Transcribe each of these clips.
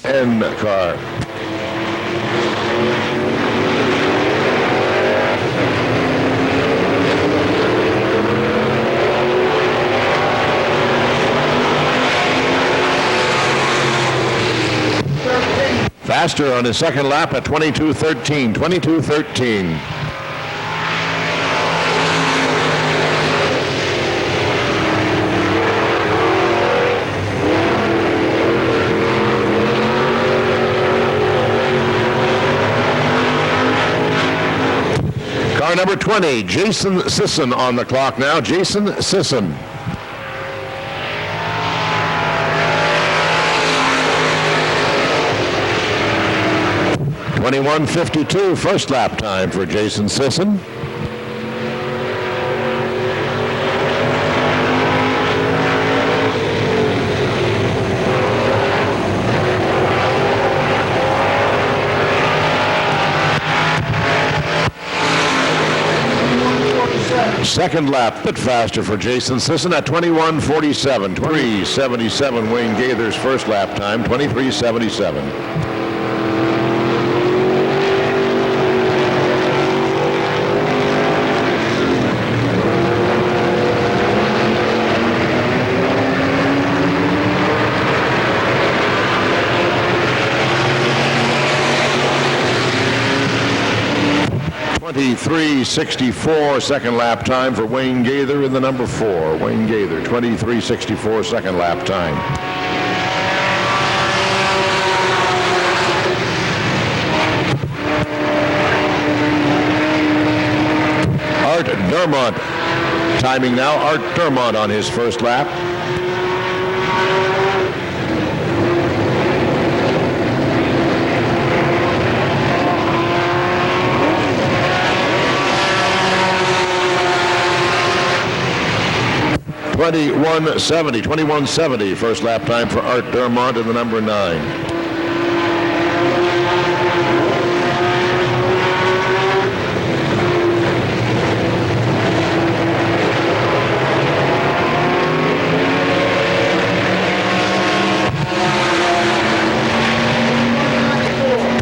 End car. Faster on his second lap at 22:13. 22:13. Car number 20, Jason Sisson on the clock now. Jason Sisson. (21:52) first lap time for Jason Sisson. Second lap, bit faster for Jason Sisson at 21:47. 3:77 Wayne Gaither's first lap time, 23:77. (23:64) second lap time for Wayne Gaither in the number 4. Wayne Gaither, 23:64 second lap time. Art Dermont timing now. Art Dermont on his first lap. (21:70) first lap time for Art Dermont in the number 9.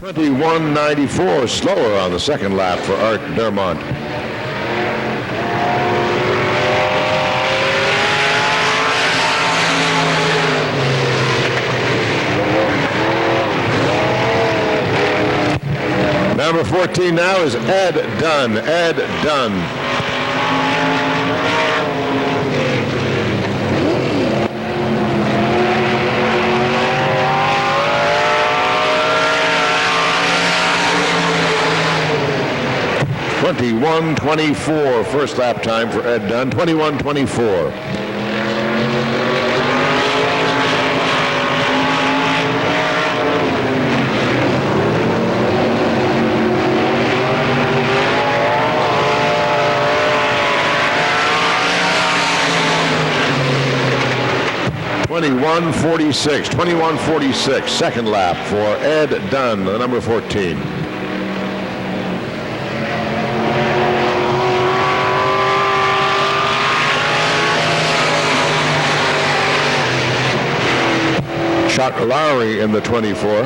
(21:94) slower on the second lap for Art Dermont. Number 14 now is Ed Dunn. Ed Dunn. (21:24) first lap time for Ed Dunn. 21:24. (21:46) second lap for Ed Dunn, the number 14. Chuck Lowry in the 24.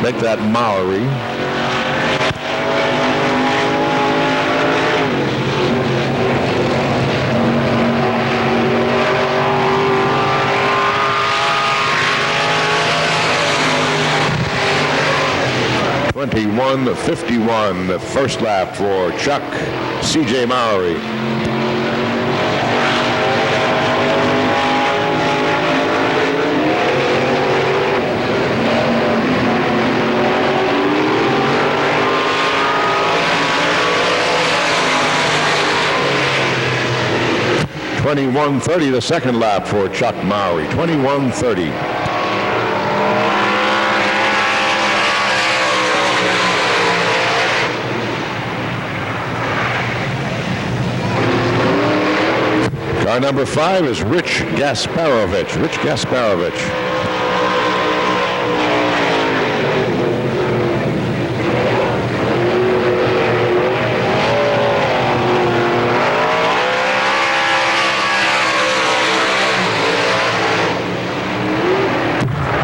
Make that Mallory. (21:51) the first lap for Chuck C.J. Mowry. (21:30) the second lap for Chuck Mowry. 21:30. Car number 5 is Rich Gasparovich. Rich Gasparovich.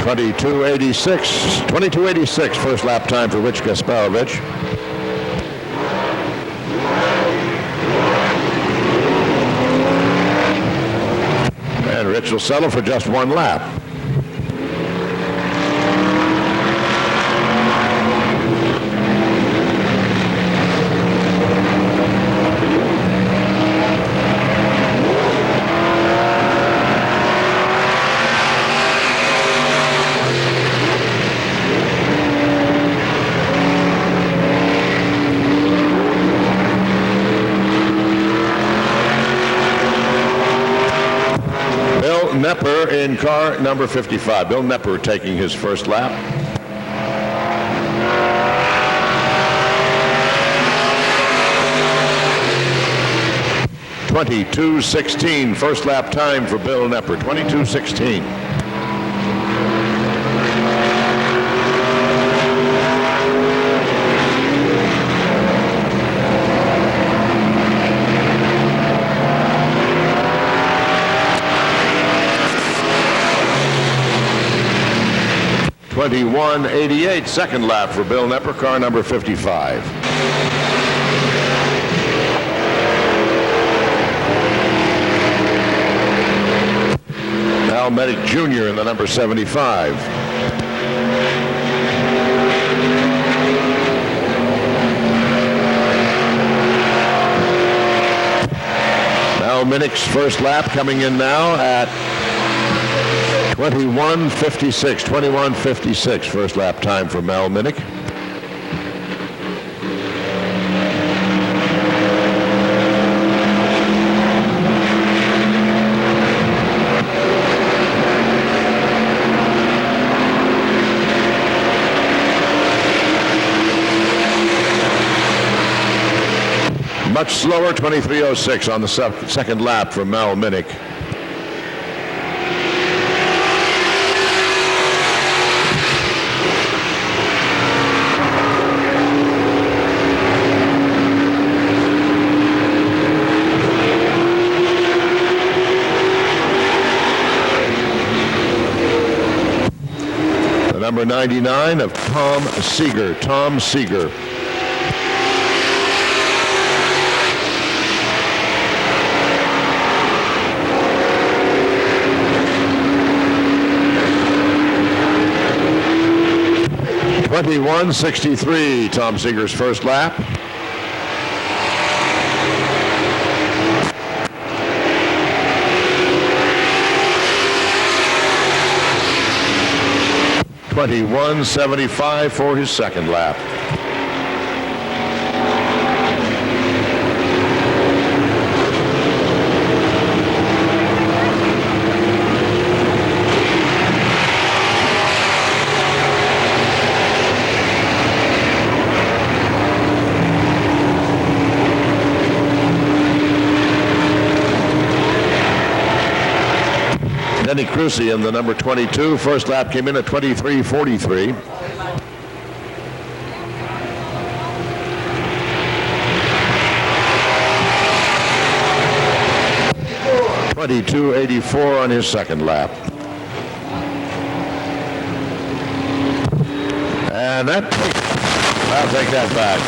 .2286, first lap time for Rich Gasparovich. And Rich will settle for just one lap. Nepper in car number 55. Bill Nepper taking his first lap. .22.16, first lap time for Bill Nepper. 22.16. .21.88, second lap for Bill Nepper, car number 55. Al Medic Jr. in the number 75. Al Minnick's first lap coming in now at 21.56, first lap time for Mal Minnick. Much slower, 23.06 on the second lap for Mal Minnick. Number 99 of Tom Seeger. Tom Seeger. .21.63, Tom Seeger's first lap. .21.75 for his second lap. Denny Crucy in the number 22. First lap came in at 23.43. .22.84 on his second lap. And I'll take that back.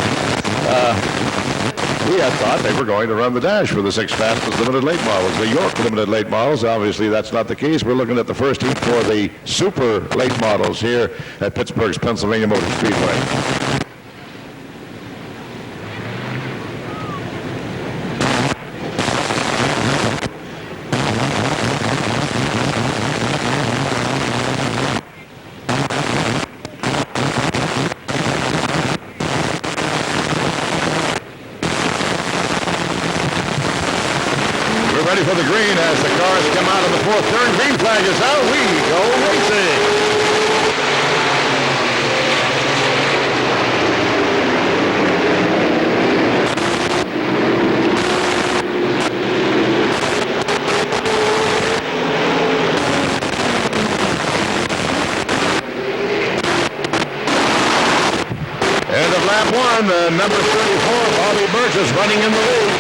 We had thought they were going to run the dash for the 6 fastest limited late models, the York limited late models. Obviously, that's not the case. We're looking at the first heat for the super late models here at Pittsburgh's Pennsylvania Motor Speedway. Ready for the green as the cars come out of the fourth turn. Green flag is out. We go racing. on. Number 34, Bobby Burgess, running in the lead.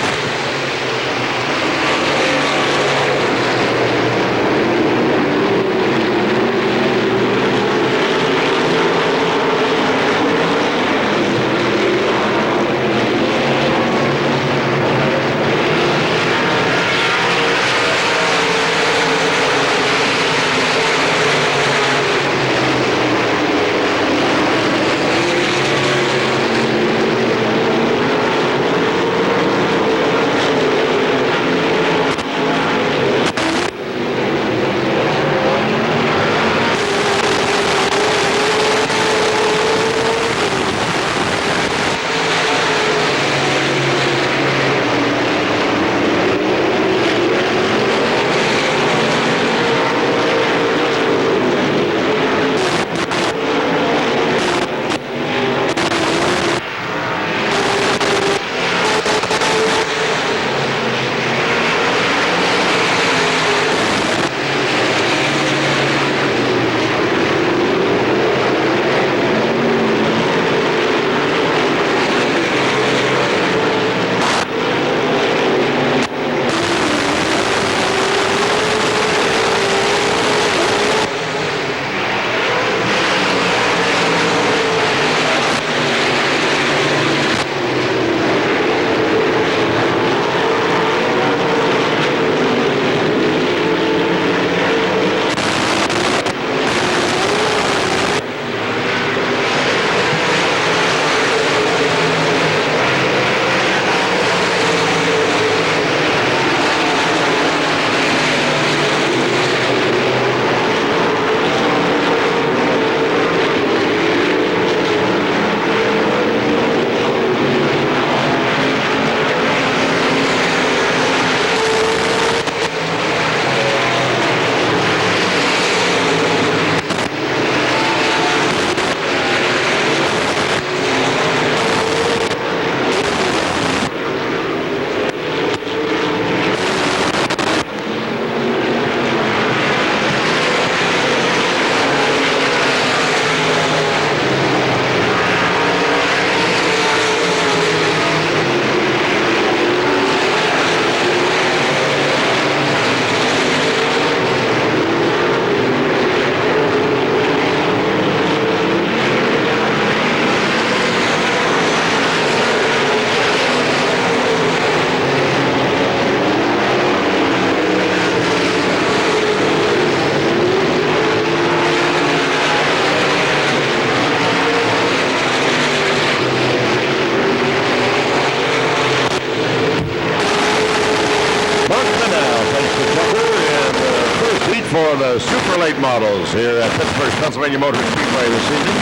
For the super late models here at Pittsburgh's Pennsylvania Motor Speedway this evening.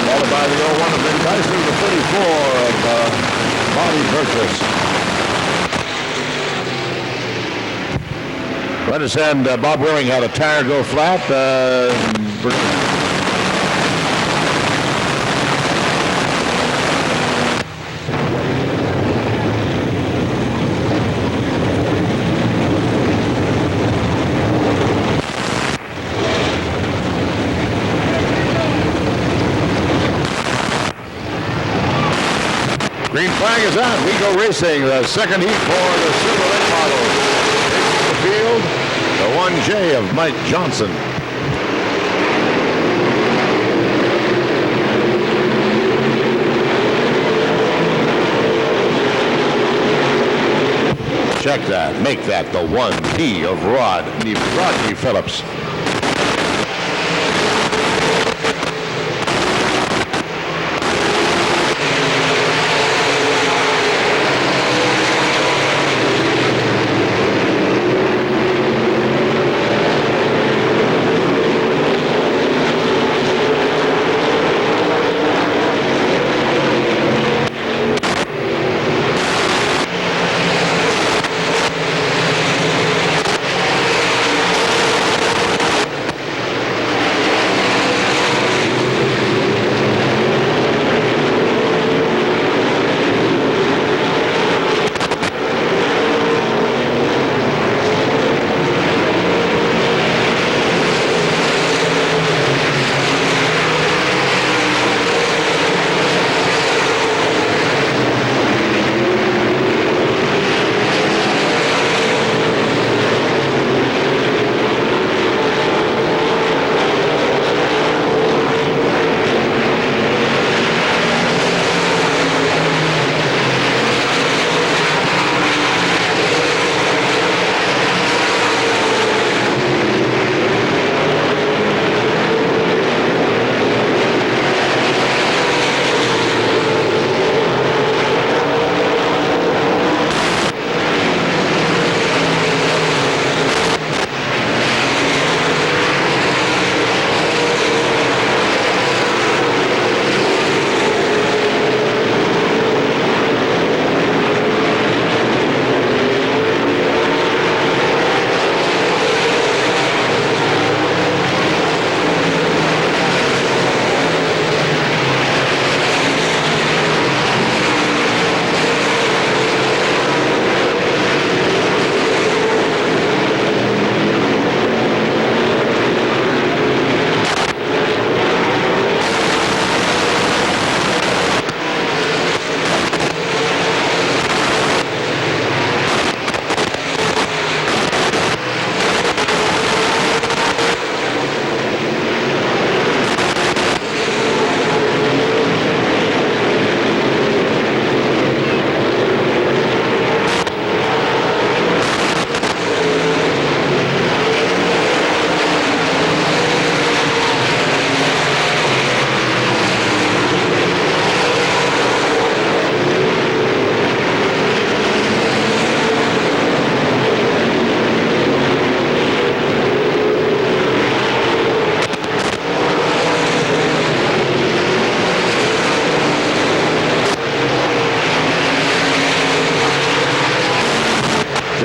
Followed by the 01 of Vin Dyson, the 34 of Bobby Burgess. Right as end, Bob Willing had a tire go flat. Green flag is out. We go racing. The second heat for the Super Late models. Taking the field, the 1J of Mike Johnson. Check that. Make that the 1P of Rodney Phillips.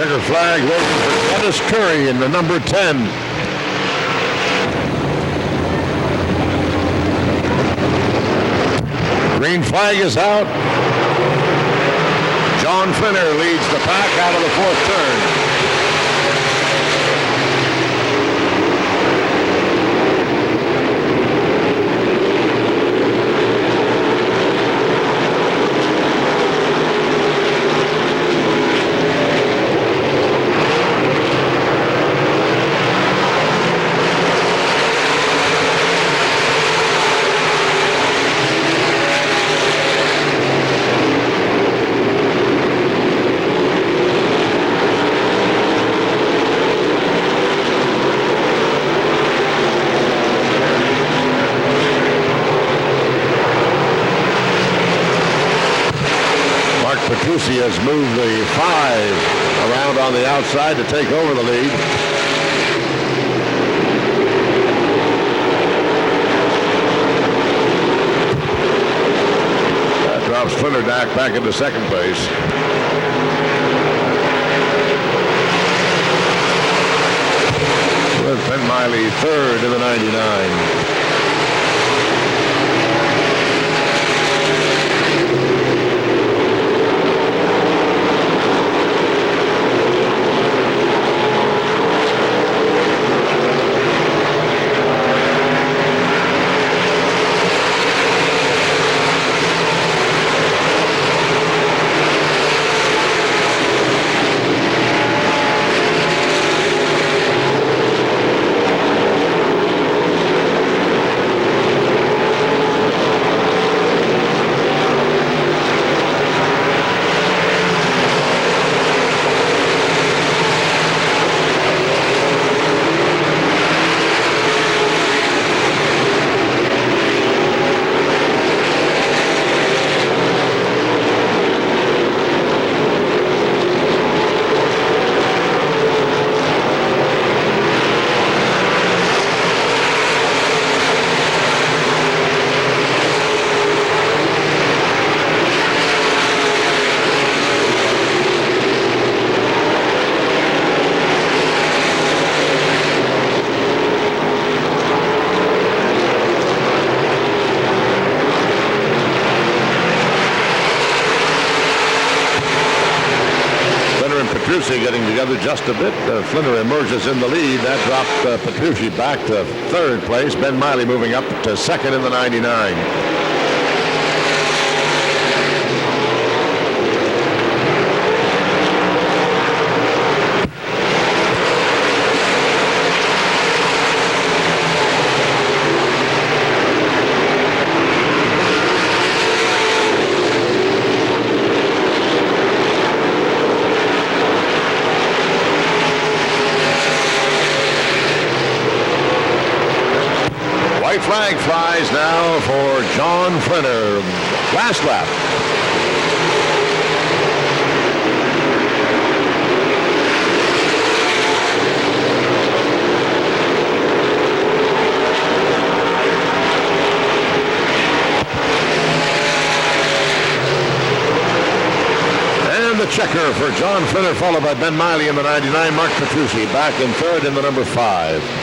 Checker flag waiting for Dennis Curry in the number 10. Green flag is out. John Flinner leads the pack out of the fourth turn. Petrucci has moved the 5 around on the outside to take over the lead. That drops Flinner back into second place. With Ben Miley third in the 99. Petrucci getting together just a bit. Flinner emerges in the lead. That dropped Petrucci back to third place. Ben Miley moving up to second in the 99. White flag flies now for John Flinner. Last lap. And the checker for John Flinner, followed by Ben Miley in the 99. Mark Petrucci back in third in the number 5.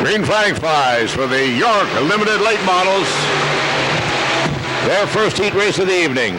Green flag flies for the York Limited Late Models. Their first heat race of the evening.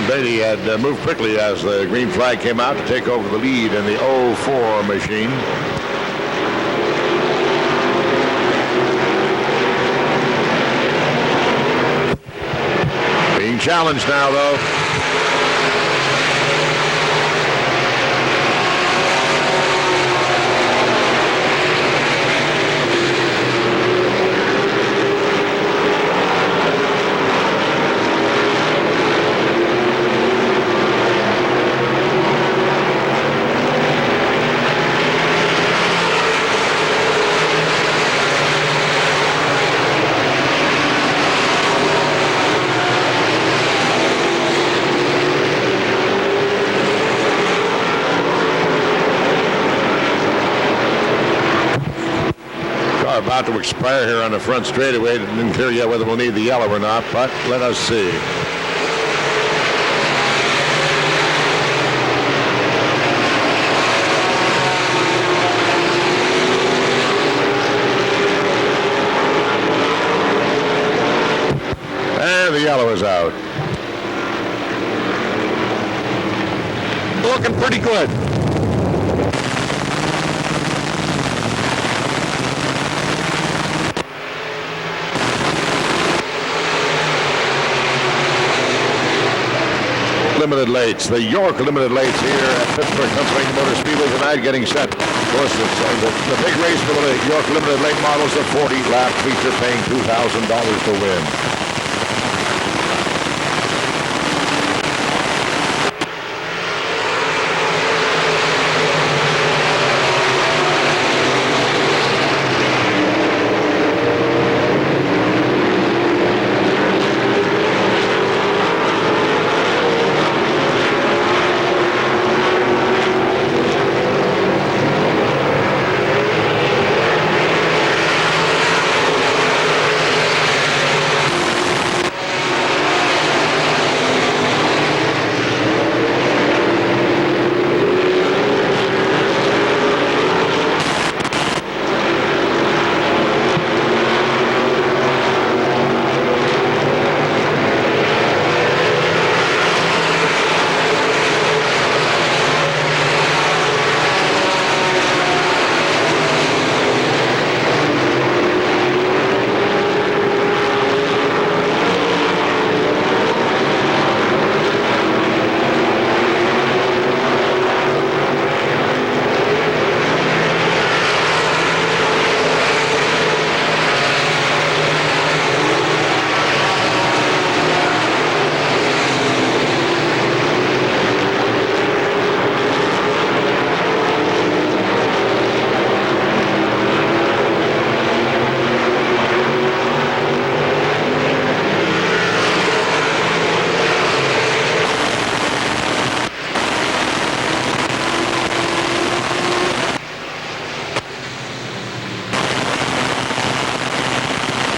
Beatty had moved quickly as the green flag came out to take over the lead in the 04 machine. challenge now, though. About to expire here on the front straightaway. Didn't clear yet whether we'll need the yellow or not, but let us see. And the yellow is out. Looking pretty good. Limited lates. The York Limited lates here at Pittsburgh, Pennsylvania Motor Speedway tonight getting set. Of course, the big race for the York Limited late models, the 40-lap feature paying $2,000 to win.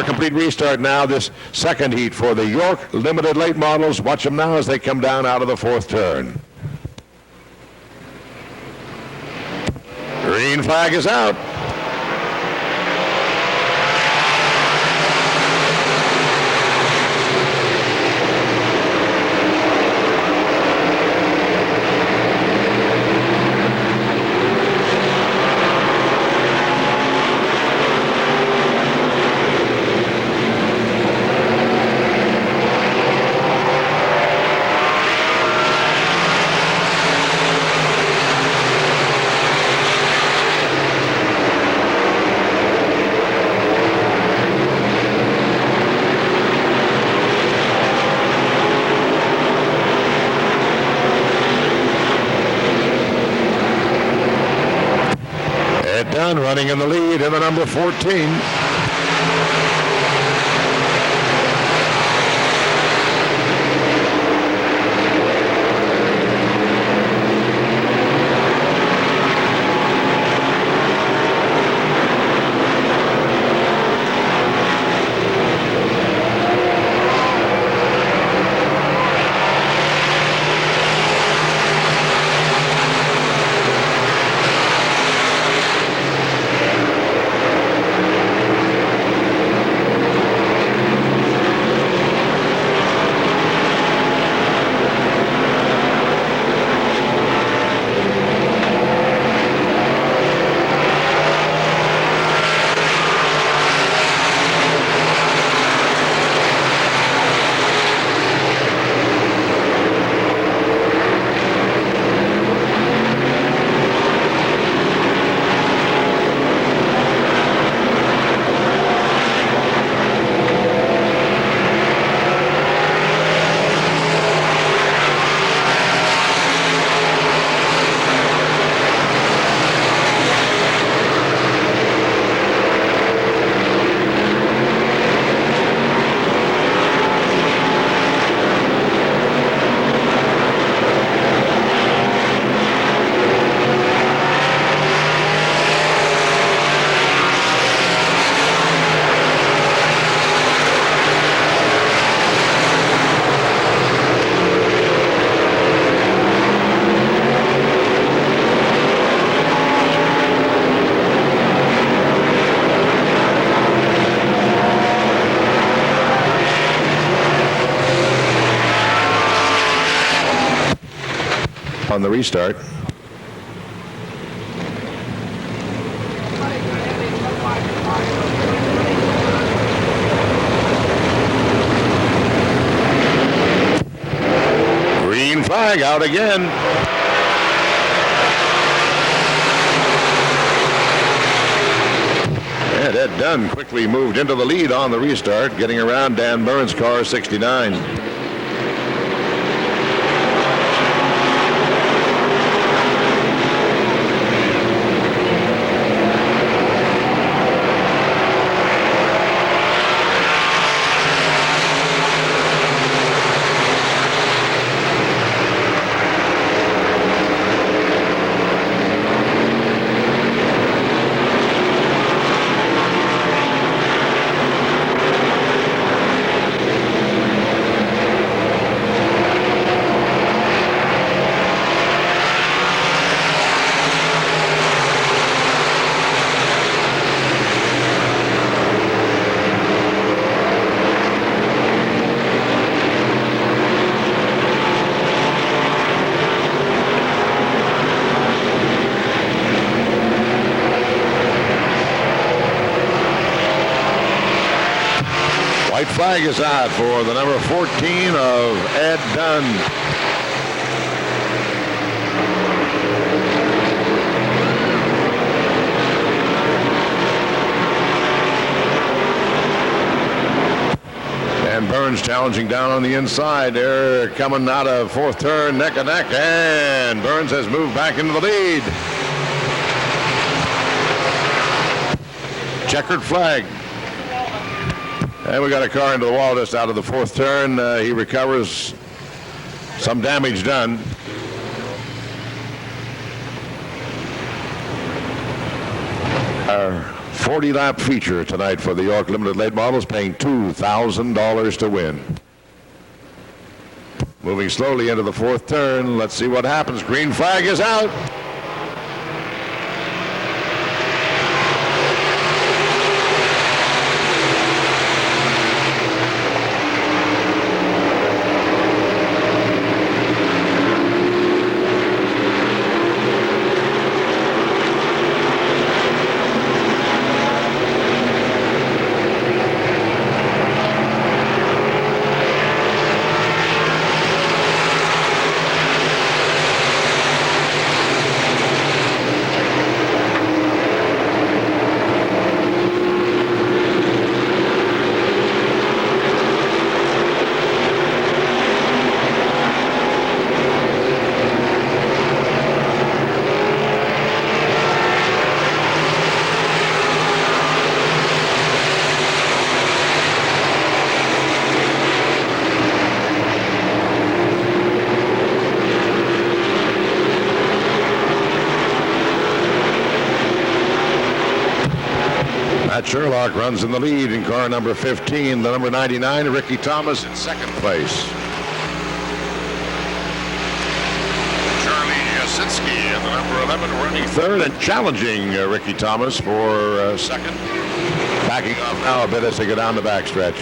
Complete restart now, this second heat for the York Limited late models. Watch them now as they come down out of the fourth turn. Green flag is out. Done, running in the lead in the number 14. on the restart. Green flag out again. And Ed Dunn quickly moved into the lead on the restart, getting around Dan Burns' car 69. White flag is out for the number 14 of Ed Dunn. And Burns challenging down on the inside. They're coming out of fourth turn, neck and neck, and Burns has moved back into the lead. Checkered flag. And we got a car into the wall just out of the fourth turn. He recovers. Some damage done. Our 40-lap feature tonight for the York Limited Late Models, paying $2,000 to win. Moving slowly into the fourth turn. Let's see what happens. Green flag is out. Sherlock runs in the lead in car number 15. The number 99, Ricky Thomas, in second place. Charlie Jasinski and the number 11 running third and challenging Ricky Thomas for second. Backing off now a bit as they go down the backstretch.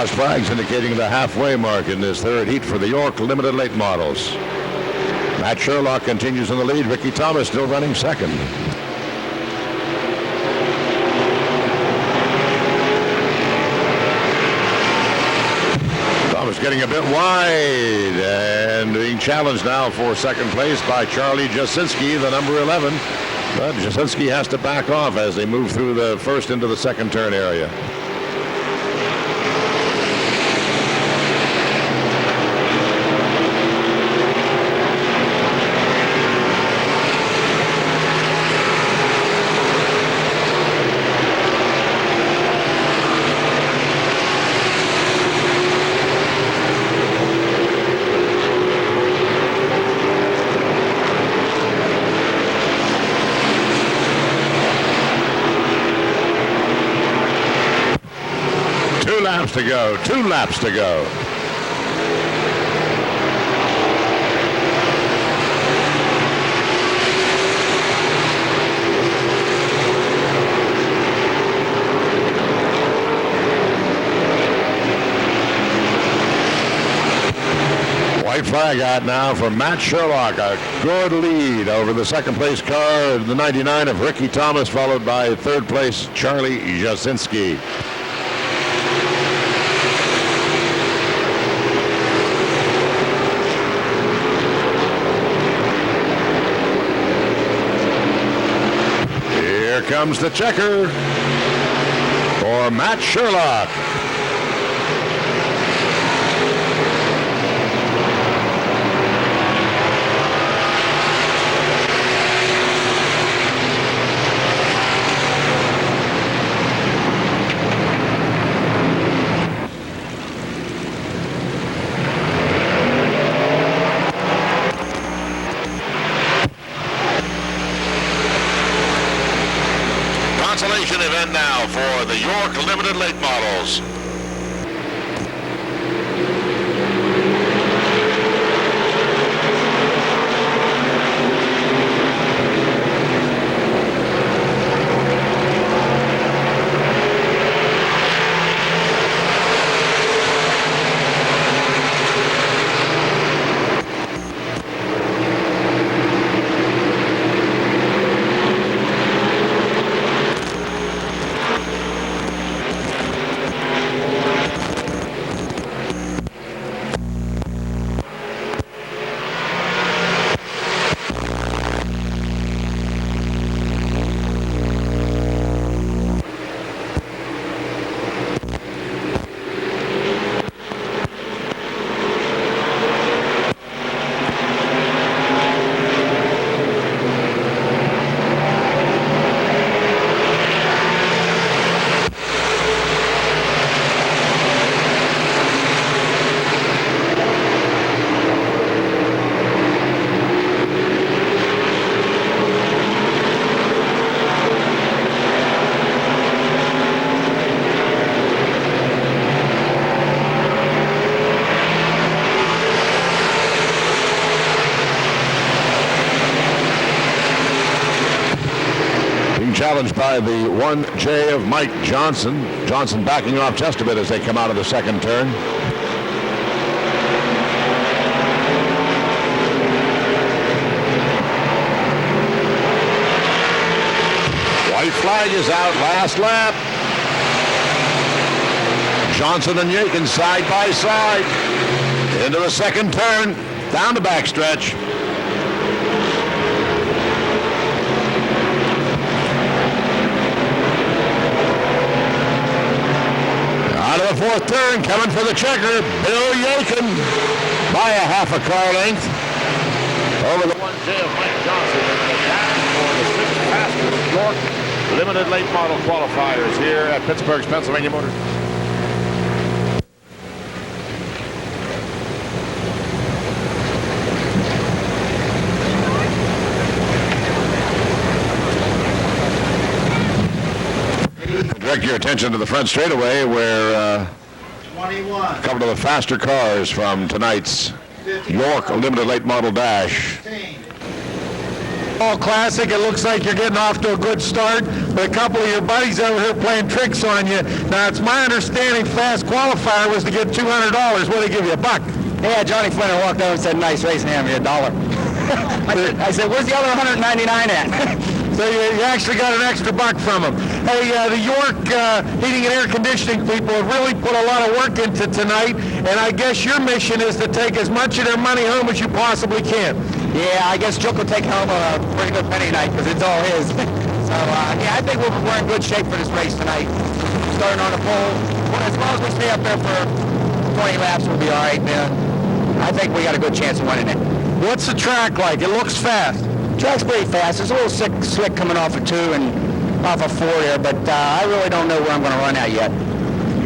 Flags indicating the halfway mark in this third heat for the York Limited Late Models. Matt Sherlock continues in the lead. Ricky Thomas still running second. Thomas getting a bit wide and being challenged now for second place by Charlie Jasinski, the number 11. But Jasinski has to back off as they move through the first into the second turn area. laps to go. 2 laps to go. White flag out now for Matt Sherlock. A good lead over the second place car, the 99 of Ricky Thomas, followed by third place Charlie Jasinski. Here comes the checker for Matt Sherlock. Consolation event now for the York Limited Late Models. Challenged by the 1J of Mike Johnson. Johnson backing off just a bit as they come out of the second turn. White flag is out, last lap. Johnson and Yakin side by side. Into the second turn, down the backstretch. Out of the fourth turn, coming for the checker, Bill Yakin by a half a car length over the 1J of Mike Johnson in the dash for the 6th fastest York Limited Late Model qualifiers here at Pittsburgh's Pennsylvania Motor. Direct your attention to the front straightaway where 21. a couple of the faster cars from tonight's York Limited Late Model Dash. 15. All classic. It looks like you're getting off to a good start, but a couple of your buddies over here playing tricks on you. Now, it's my understanding fast qualifier was to get $200. What did they give you, a buck? Yeah, Johnny Flinner walked over and said, "Nice race," and handed me $1. I said, "Where's the other 199 at?" So you actually got an extra buck from them. Hey, the York heating and air conditioning people have really put a lot of work into tonight, and I guess your mission is to take as much of their money home as you possibly can. Yeah, I guess Jook will take home a pretty good penny tonight because it's all his. So, yeah, I think we're in good shape for this race tonight. Starting on the pole. Well, as long as we stay up there for 20 laps, we'll be all right, man. I think we got a good chance of winning it. What's the track like? It looks fast. Track's pretty fast. It's a little slick coming off of 2 and off of 4 there, but I really don't know where I'm going to run at yet.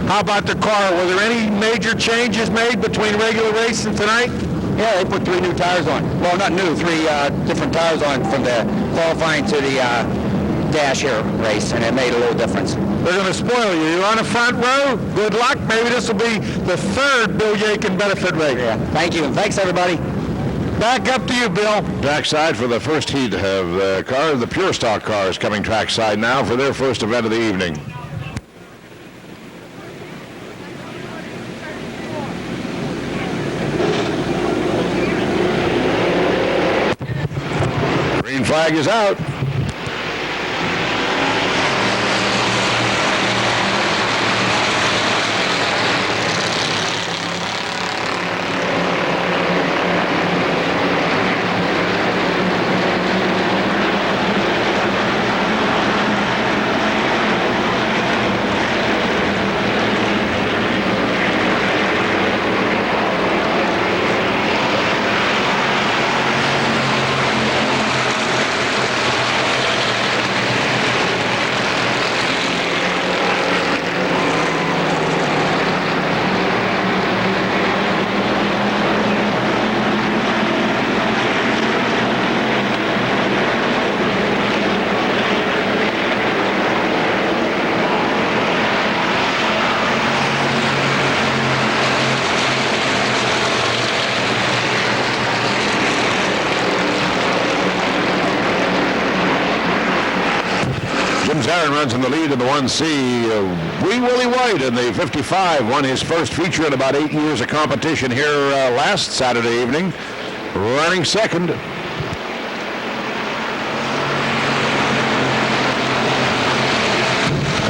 How about the car? Were there any major changes made between regular race and tonight? Yeah, they put 3 new tires on. Well, not new, 3 different tires on from the qualifying to the dash here race, and it made a little difference. They're going to spoil you. You're on the front row. Good luck. Maybe this will be the third Bill Yakin benefit race. Yeah. Thank you, and thanks everybody. Back up to you, Bill. Trackside for the first heat of the Pure Stock cars coming trackside now for their first event of the evening. Green flag is out. Zarin runs in the lead in the 1C. Wee Willie White in the 55 won his first feature in about 8 years of competition here last Saturday evening, running second.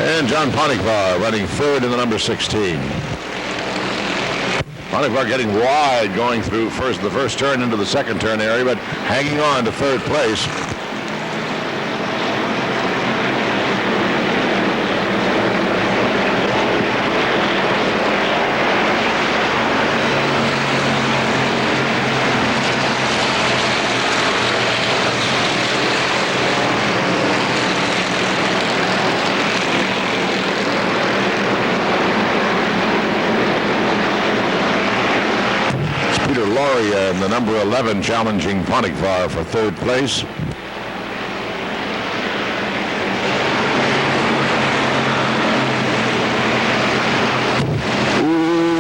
And John Ponigvar running third in the number 16. Ponigvar getting wide going through the first turn into the second turn area, but hanging on to third place. And the number 11 challenging Ponigvar for third place.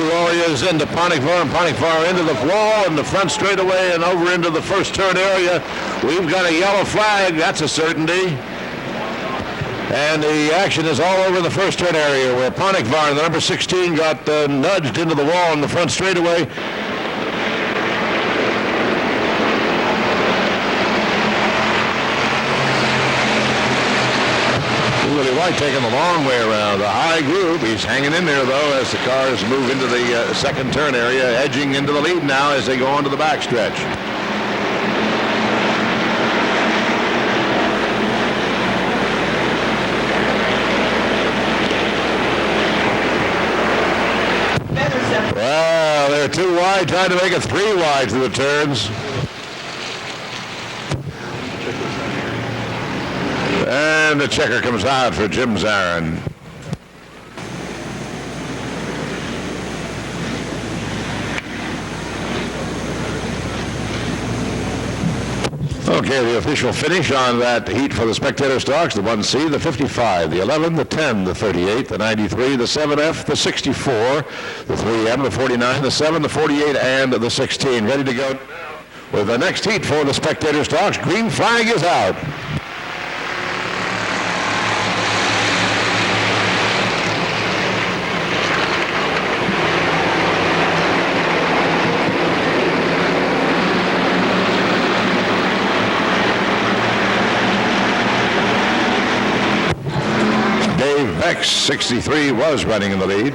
Loria's into Ponigvar, and Ponigvar into the wall and the front straightaway and over into the first turn area. We've got a yellow flag, that's a certainty. And the action is all over the first turn area where Ponigvar, the number 16, got nudged into the wall in the front straightaway. White taking the long way around, a high groove. He's hanging in there, though, as the cars move into the second turn area, edging into the lead now as they go onto the backstretch. Well, they're too wide, trying to make it 3 wide through the turns. And the checker comes out for Jim Zarin. Okay, the official finish on that heat for the spectator stocks, the 1C, the 55, the 11, the 10, the 38, the 93, the 7F, the 64, the 3M, the 49, the 7, the 48, and the 16. Ready to go with the next heat for the spectator stocks. Green flag is out. Beck's 63 was running in the lead.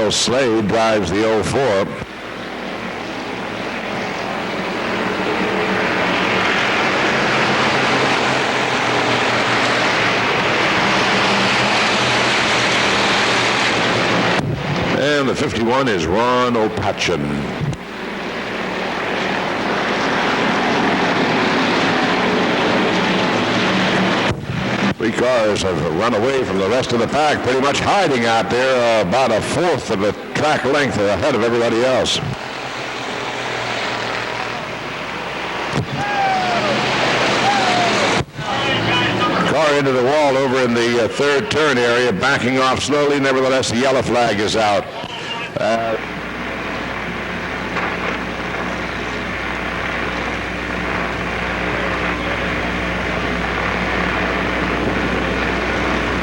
Bill Slade drives the 04. And the 51 is Ron Opachin. Three cars have run away from the rest of the pack, pretty much hiding out there about a fourth of a track length ahead of everybody else. Car into the wall over in the third turn area, backing off slowly. Nevertheless, the yellow flag is out.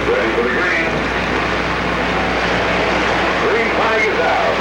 Ready for the green. Green flag is out.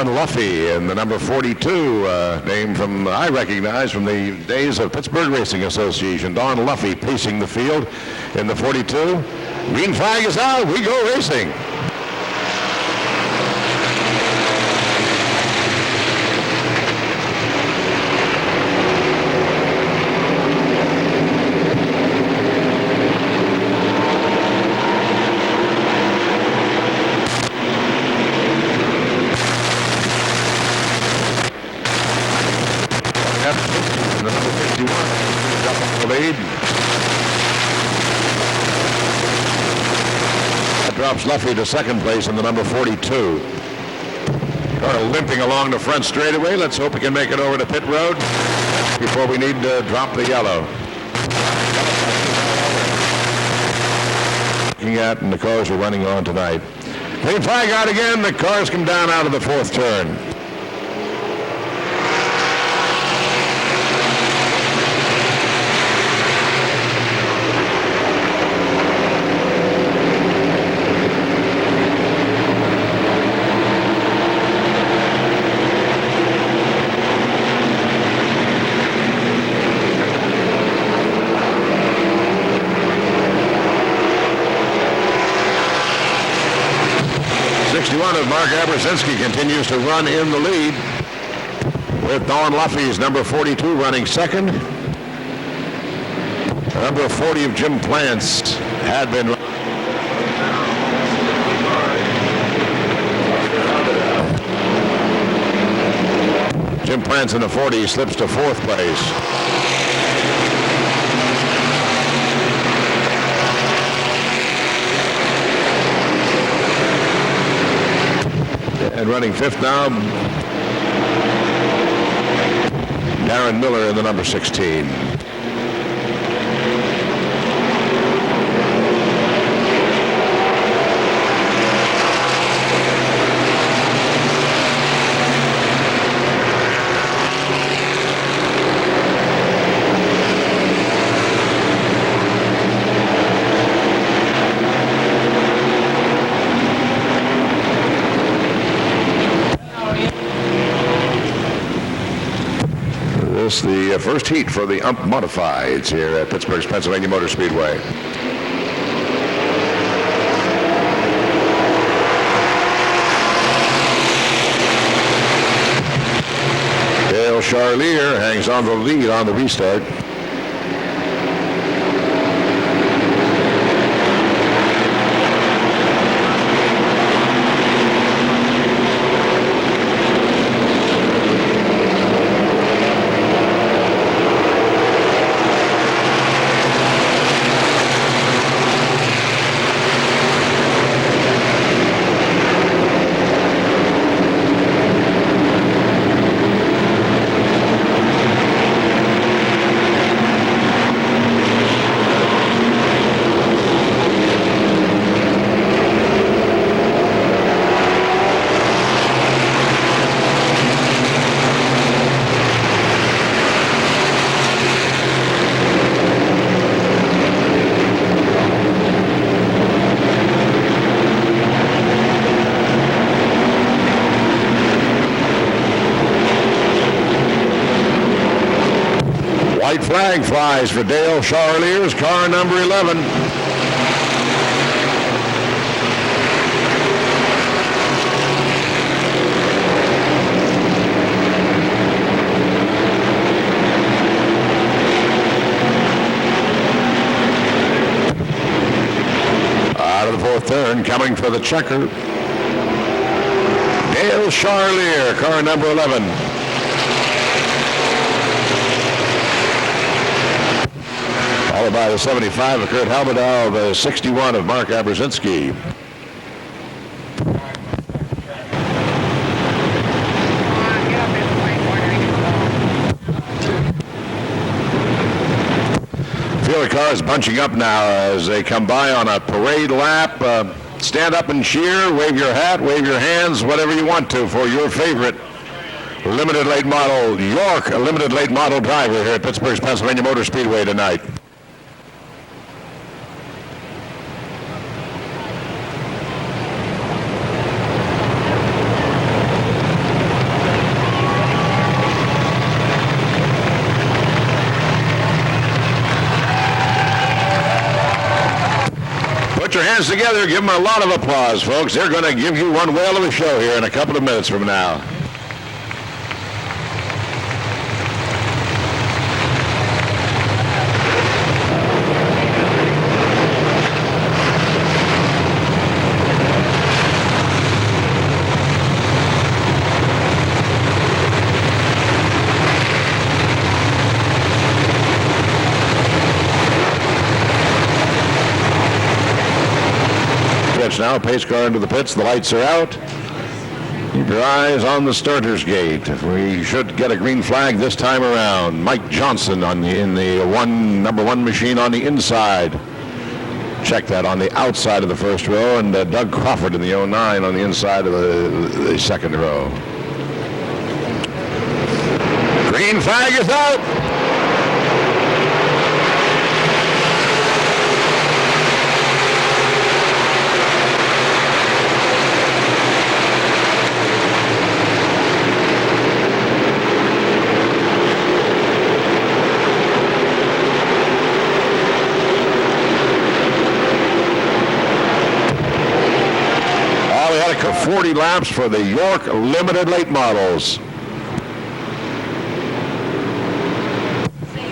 Luffy in the number 42, name from I recognize from the days of Pittsburgh Racing Association. Don Luffy pacing the field in the 42. Green flag is out. We go racing. That drops Luffy to second place in the number 42. Car limping along the front straightaway. Let's hope he can make it over to pit road before we need to drop the yellow. Looking at, and the cars are running on tonight. Green flag out again. The cars come down out of the fourth turn. Of Mark Abrazinski continues to run in the lead with Don Luffy's number 42 running second. Number 40 of Jim Plants had been Jim Plants in the 40 slips to fourth place. And running fifth now, Darren Miller in the number 16. The first heat for the ump modifieds here at Pittsburgh's Pennsylvania Motor Speedway. Dale Charlier hangs on the lead on the restart. White flag flies for Dale Charlier's car number 11. Out of the fourth turn, coming for the checker. Dale Charlier, car number 11. Followed by the 75 of Kurt Halberdahl, the 61 of Mark Abrazinski. Feel the cars bunching up now as they come by on a parade lap. Stand up and cheer, wave your hat, wave your hands, whatever you want to for your favorite limited late model, York limited late model driver here at Pittsburgh's Pennsylvania Motor Speedway tonight. Put your hands together, give them a lot of applause, folks. They're going to give you one whale of a show here in a couple of minutes from now. Now, pace car into the pits. The lights are out. Keep your eyes on the starter's gate. We should get a green flag this time around. Mike Johnson in the number one machine on the inside. Check that on the outside of the first row, and Doug Crawford in the 09 on the inside of the second row. Green flag is out. We had 40 laps for the York Limited Late Models.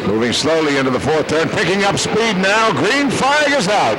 Moving slowly into the fourth turn, picking up speed now. Green flag is out.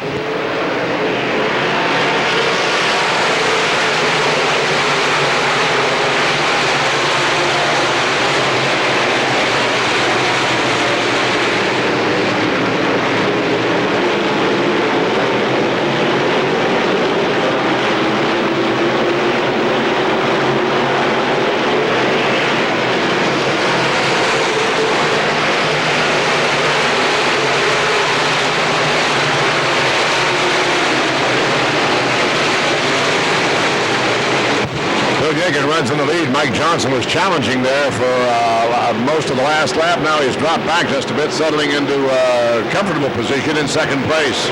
Reagan runs in the lead. Mike Johnson was challenging there for most of the last lap. Now he's dropped back just a bit, settling into a comfortable position in second place.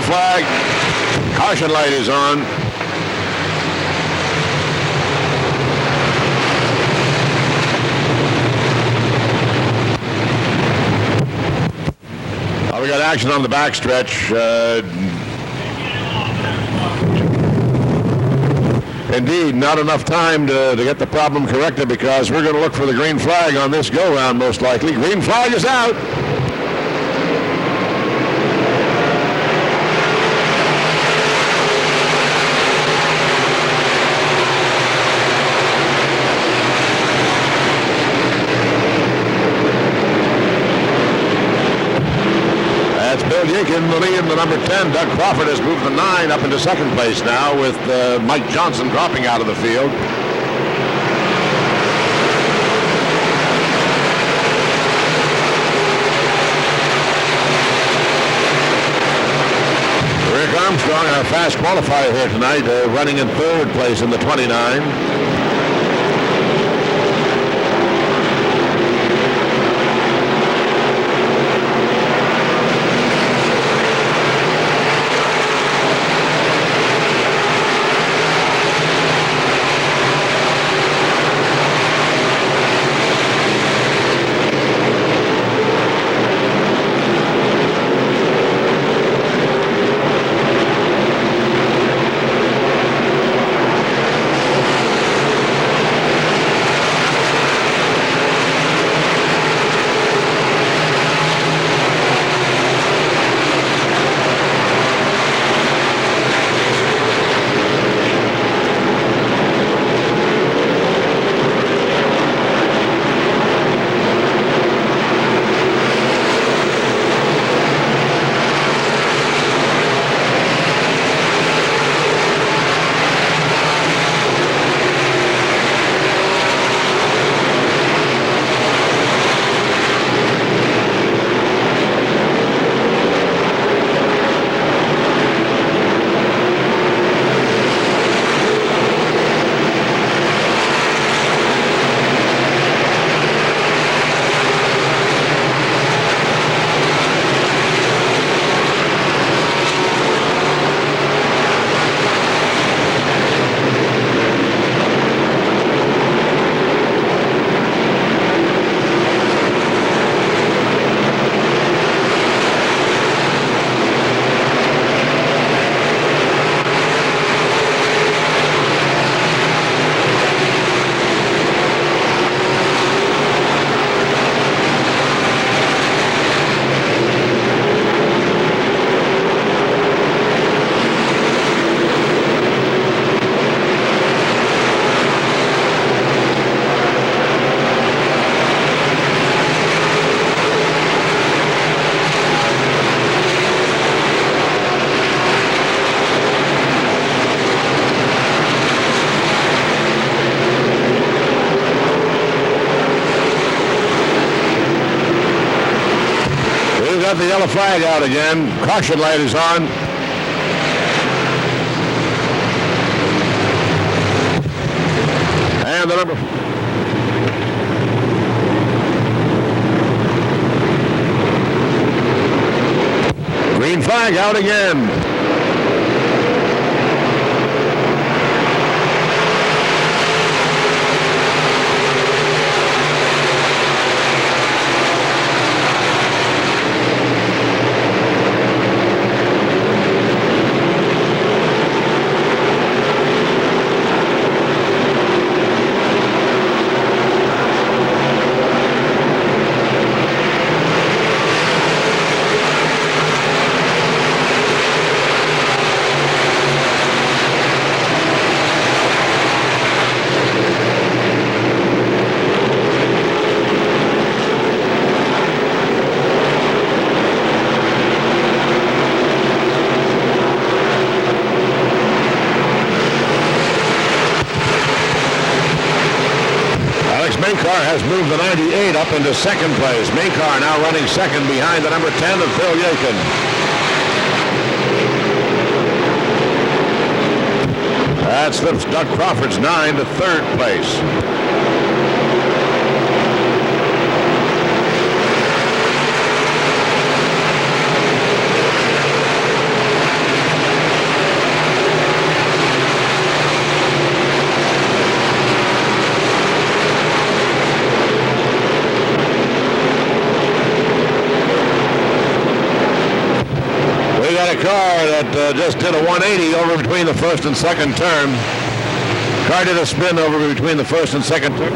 Flag. Caution light is on. We got action on the backstretch. Indeed, not enough time to get the problem corrected because we're going to look for the green flag on this go-round most likely. Green flag is out. In the lead in the number 10. Doug Crawford has moved the 9 up into second place now with Mike Johnson dropping out of the field. Rick Armstrong, our fast qualifier here tonight, running in third place in the 29. Got the yellow flag out again. Caution light is on. And the number... Green flag out again. Makar has moved the 98 up into second place. Makar now running second behind the number 10 of Bill Yakin. That slips Doug Crawford's 9 to third place. A car that just did a 180 over between the first and second turn. Car did a spin over between the first and second turn.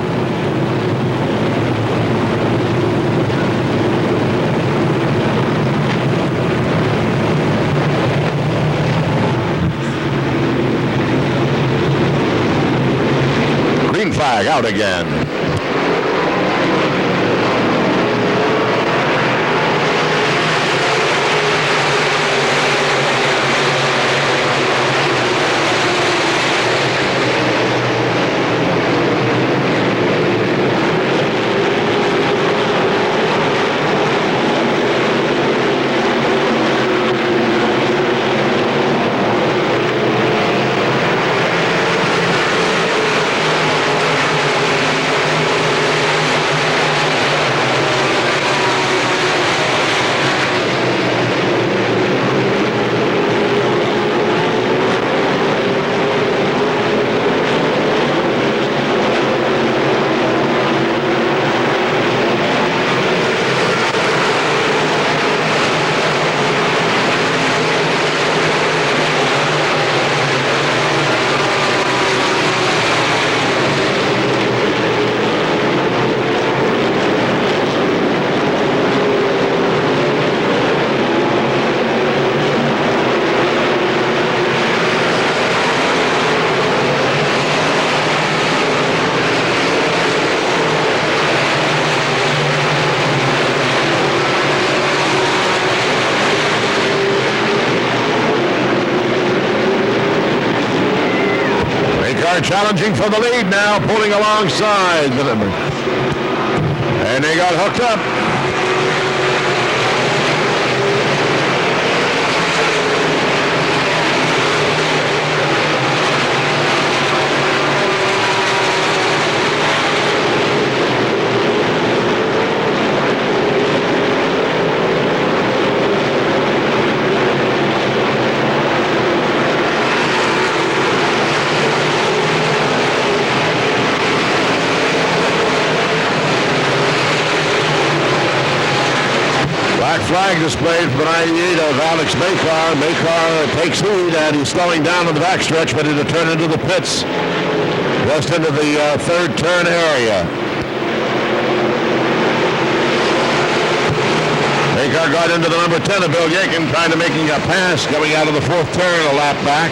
Green flag out again. Challenging for the lead now, pulling alongside. And they got hooked up. Flag displayed for the 98 of Alex Makar. Makar takes heat and he's slowing down on the backstretch, but it'll turn into the pits. Just into the third turn area. Makar got into the number 10 of Bill Yakin, trying to making a pass, coming out of the fourth turn, a lap back.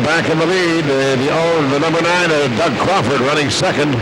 Back in the lead, the number 9, Doug Crawford, running second.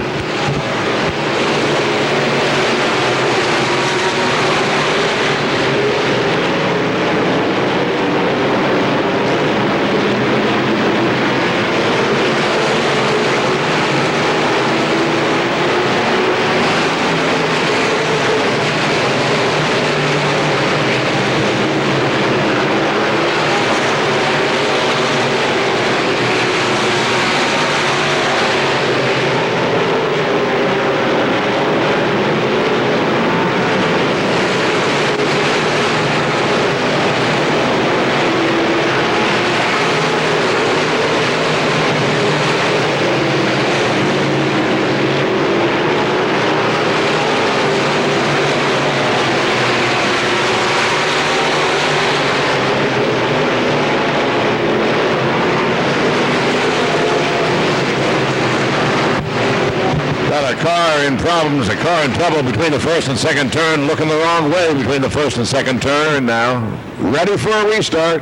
Problems, a car in trouble between the first and second turn, looking the wrong way between the first and second turn now. Ready for a restart.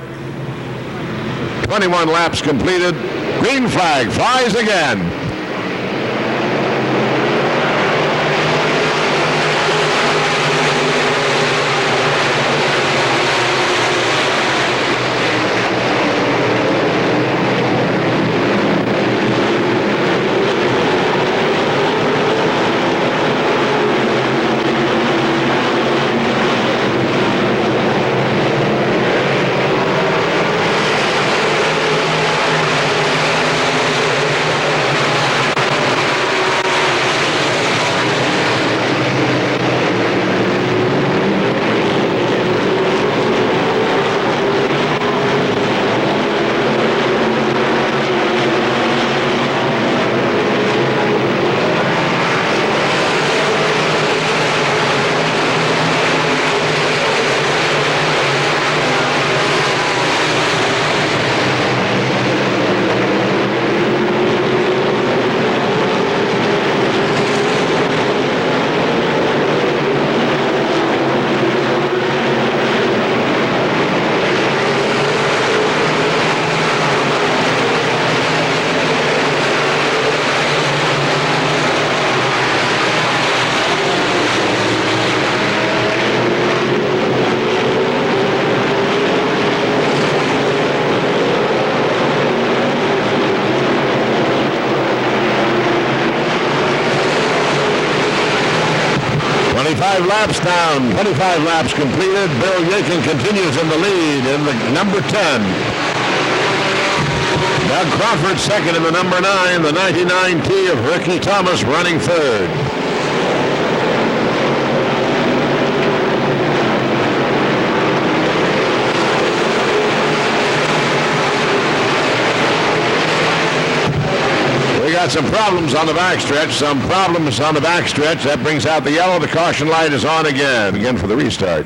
21 laps completed. Green flag flies again. Laps down, 25 laps completed. Bill Yakin continues in the lead in the number 10. Doug Crawford second in the number 9, the 99T of Ricky Thomas running third. Got some problems on the backstretch, That brings out the yellow. The caution light is on again for the restart.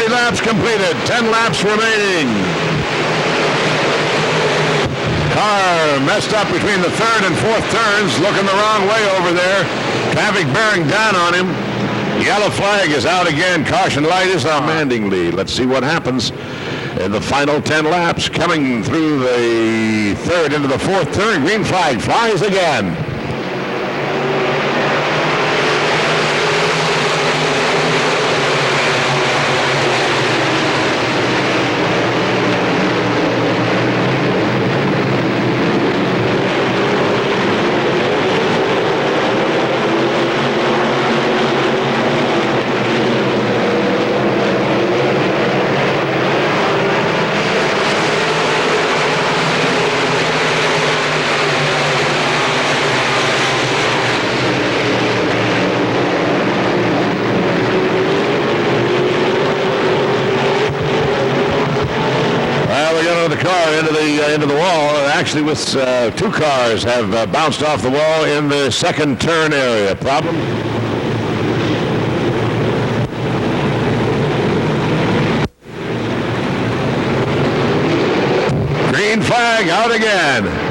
Laps completed, 10 laps remaining. Car messed up between the third and fourth turns, looking the wrong way over there. Traffic bearing down on him. Yellow flag is out again. Caution light is on. Commanding lead. Let's see what happens in the final 10 laps. Coming through the third into the fourth turn. Green flag flies again. car into the wall. Actually, with two cars have bounced off the wall in the second turn area. Problem? Green flag out again.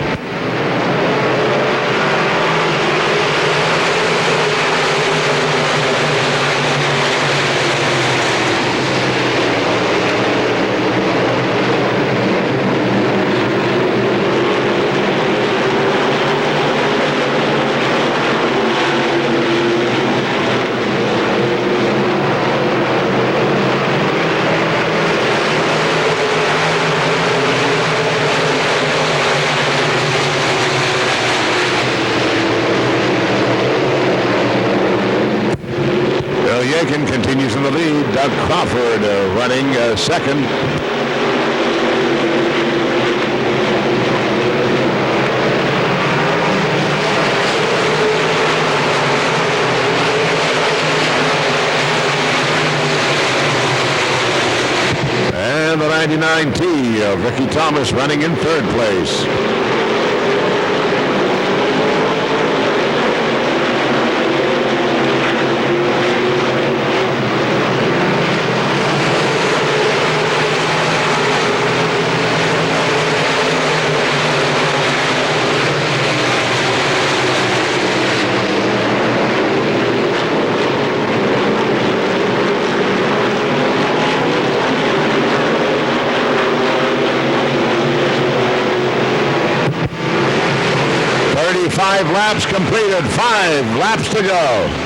Continues in the lead. Doug Crawford running second. And the 99T of Ricky Thomas running in third place. Five laps completed, 5 laps to go.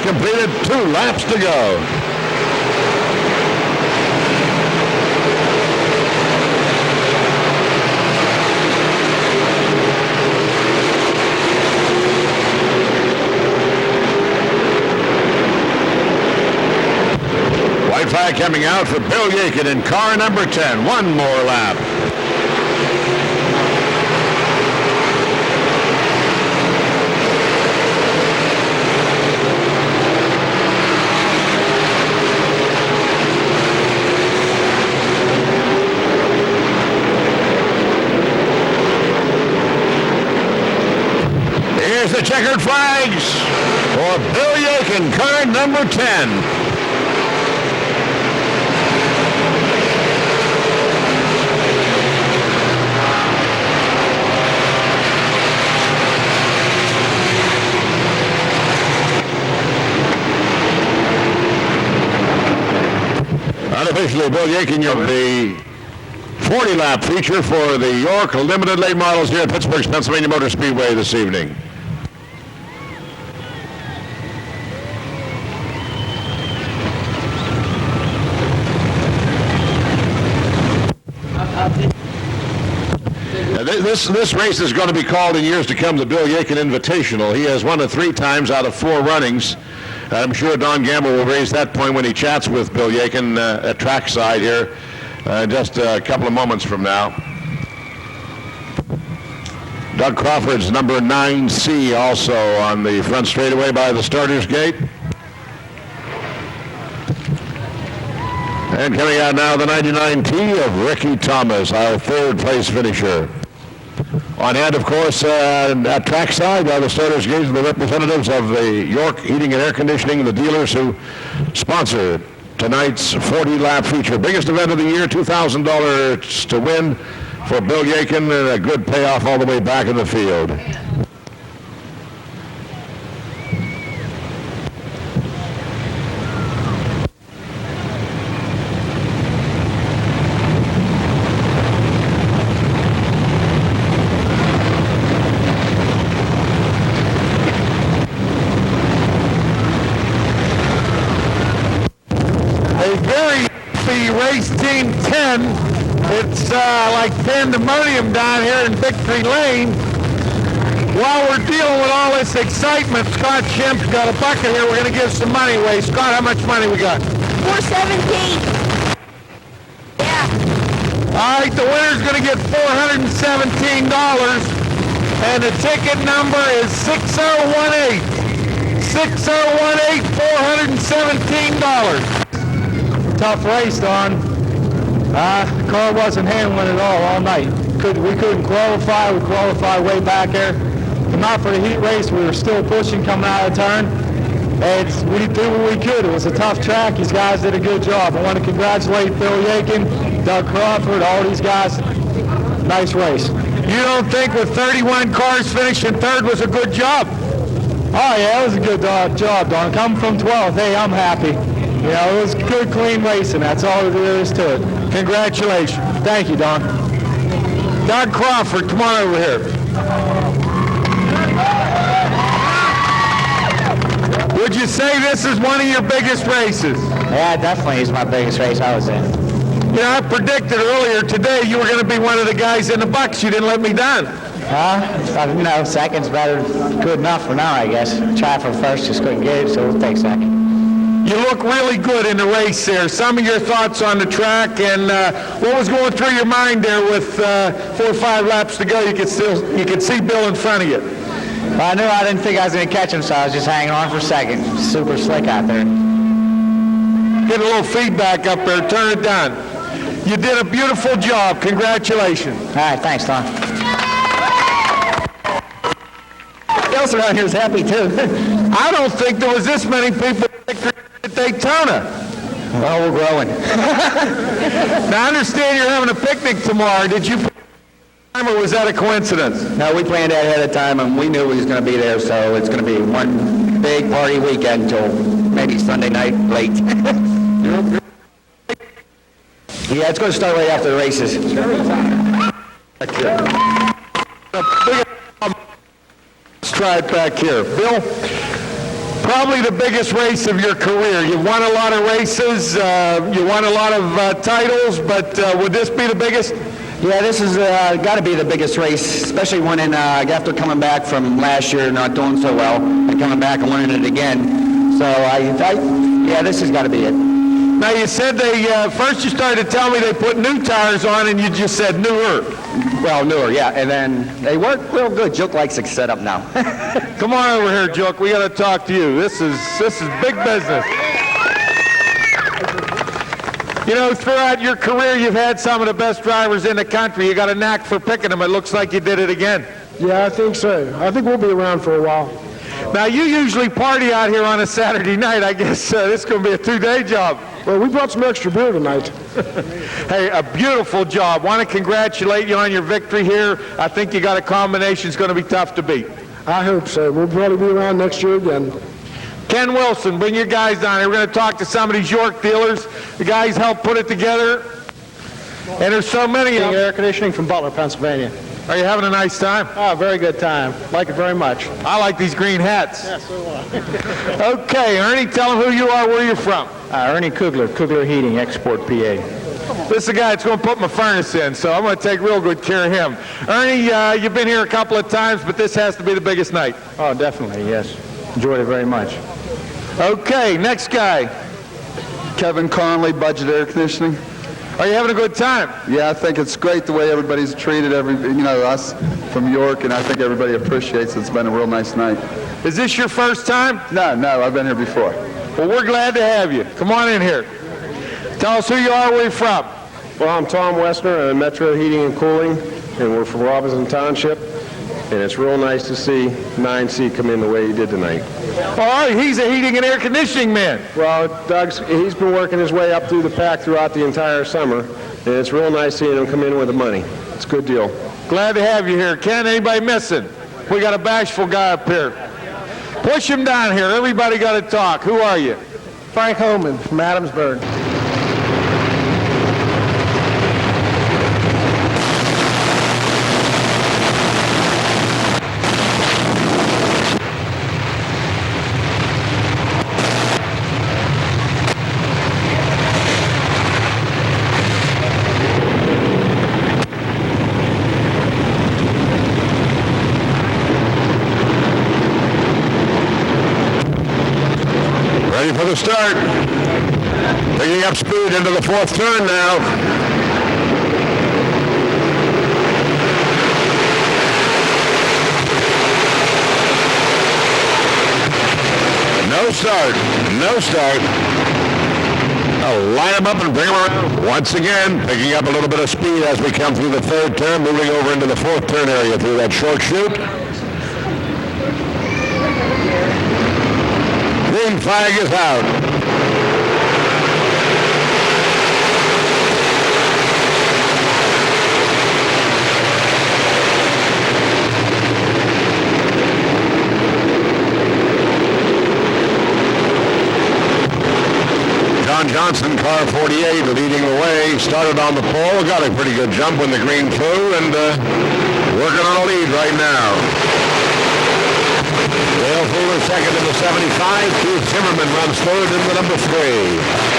Completed, 2 laps to go. White flag coming out for Bill Yakin in car number 10. One more lap. Here's the checkered flags for Bill Yakin, car number 10. Unofficially, Bill Yakin, you're the 40-lap feature for the York Limited Late Models here at Pittsburgh's Pennsylvania Motor Speedway this evening. This race is going to be called in years to come the Bill Yakin Invitational. He has won it 3 times out of 4 runnings. I'm sure Don Gamble will raise that point when he chats with Bill Yakin at trackside here just a couple of moments from now. Doug Crawford's number 9C also on the front straightaway by the starter's gate. And coming out now, the 99T of Ricky Thomas, our 3rd place finisher. On hand, of course, at trackside by the starter's gate, the representatives of the York Heating and Air Conditioning, the dealers who sponsor tonight's 40-lap feature. Biggest event of the year, $2,000 to win for Bill Yakin, and a good payoff all the way back in the field. Race Team 10. It's like pandemonium down here in Victory Lane. While we're dealing with all this excitement, Scott Shemp's got a bucket here. We're going to give some money away. Scott, how much money we got? $417. Yeah. All right, the winner's going to get $417, and the ticket number is 6018. 6018, $417. Tough race, Don. The car wasn't handling it all night. We couldn't qualify. We qualified way back there. If not for the heat race, we were still pushing coming out of the turn. And we did what we could. It was a tough track. These guys did a good job. I want to congratulate Bill Yakin, Doug Crawford, all these guys. Nice race. You don't think with 31 cars finishing third was a good job? Oh, yeah, it was a good job, Don. Coming from 12th, hey, I'm happy. You know, it was good, clean racing. That's all there is to it. Congratulations. Thank you, Don. Doug Crawford, come on over here. Would you say this is one of your biggest races? Yeah, definitely is my biggest race I was in. You know, I predicted earlier today you were going to be one of the guys in the Bucks. You didn't let me down. You know, second's better, good enough for now, I guess. Tried for first, just couldn't get it, so we'll take second. You look really good in the race there. Some of your thoughts on the track, and what was going through your mind there with 4 or 5 laps to go? You could see Bill in front of you. Well, I knew I didn't think I was going to catch him, so I was just hanging on for second. Super slick out there. Get a little feedback up there. Turn it down. You did a beautiful job. Congratulations. All right, thanks, Don. Everybody else around here is happy, too. I don't think there was this many people at Daytona. Well, we're growing. Now, I understand you're having a picnic tomorrow. Did you plan or was that a coincidence? No, we planned that ahead of time, and we knew we was going to be there, so it's going to be one big party weekend until maybe Sunday night late. Yeah, it's going to start right after the races. Let's try it back here. Bill, probably the biggest race of your career. You won a lot of races, you won a lot of titles, but would this be the biggest? Yeah, this has got to be the biggest race, especially winning after coming back from last year not doing so well and coming back and winning it again. So, yeah, this has got to be it. Now, you said first you started to tell me they put new tires on, and you just said newer. Well, newer, yeah, and then they work real good. Joke likes to set up now. Come on over here, Joke. We got to talk to you. This is big business. You know, throughout your career, you've had some of the best drivers in the country. You got a knack for picking them. It looks like you did it again. Yeah, I think so. I think we'll be around for a while. Now, you usually party out here on a Saturday night. I guess this is going to be a 2-day job. Well, we brought some extra beer tonight. Hey, a beautiful job. Want to congratulate you on your victory here. I think you got a combination that's going to be tough to beat. I hope so. We'll probably be around next year again. Ken Wilson, bring your guys down here. We're going to talk to some of these York dealers. The guys helped put it together. And there's so many of them. Air conditioning from Butler, Pennsylvania. Are you having a nice time? Oh, very good time. Like it very much. I like these green hats. Yeah, so do I. Okay, Ernie, tell them who you are, where you're from. Ernie Kugler, Kugler Heating, Export, PA. This is the guy that's going to put my furnace in, so I'm going to take real good care of him. Ernie, you've been here a couple of times, but this has to be the biggest night. Oh, definitely, yes. Enjoyed it very much. Okay, next guy. Kevin Conley, Budget Air Conditioning. Are you having a good time? Yeah, I think it's great the way everybody's treated us from York, and I think everybody appreciates it. It's been a real nice night. Is this your first time? No, I've been here before. Well, we're glad to have you. Come on in here. Tell us who you are, where you're from. Well, I'm Tom Westner, I'm Metro Heating and Cooling, and we're from Robinson Township. and it's real nice to see 9C come in the way he did tonight. All right, he's a heating and air conditioning man. Well, he's been working his way up through the pack throughout the entire summer, and it's real nice seeing him come in with the money. It's a good deal. Glad to have you here. Ken, anybody missing? We got a bashful guy up here. Push him down here. Everybody got to talk. Who are you? Frank Homan from Adamsburg. Ready for the start. Picking up speed into the fourth turn now. No start. No start. I'll line them up and bring them around. Once again, picking up a little bit of speed as we come through the third turn, moving over into the fourth turn area through that short chute. Green flag is out. John Johnson, car 48, leading the way. Started on the pole, got a pretty good jump when the green flew, and working on a lead right now. Dale Fuller second in the 75. Keith Zimmerman runs third in the number 3.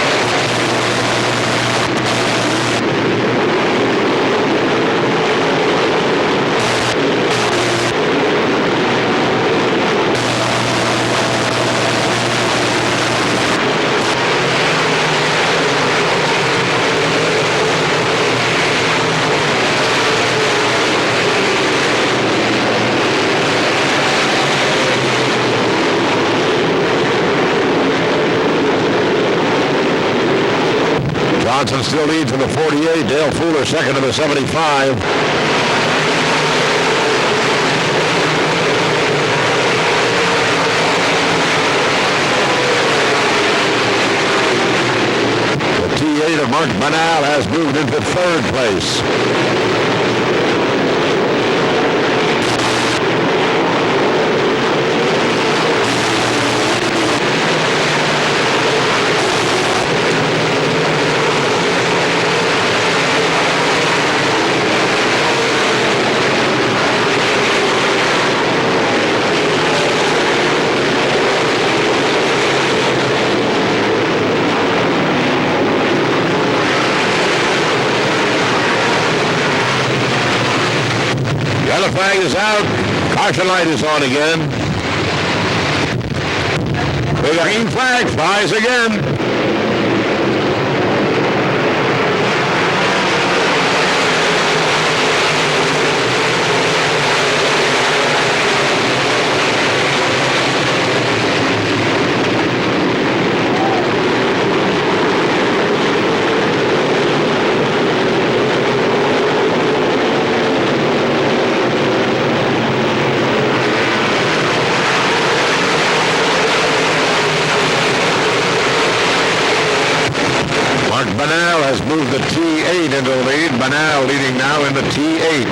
Johnson still leads in the 48. Dale Fuller second in the 75. The T8 of Mark Banal has moved into third place. Yellow flag is out. Caution light is on again. The green flag flies again. Banal has moved the T8 into the lead. Banal leading now in the T8.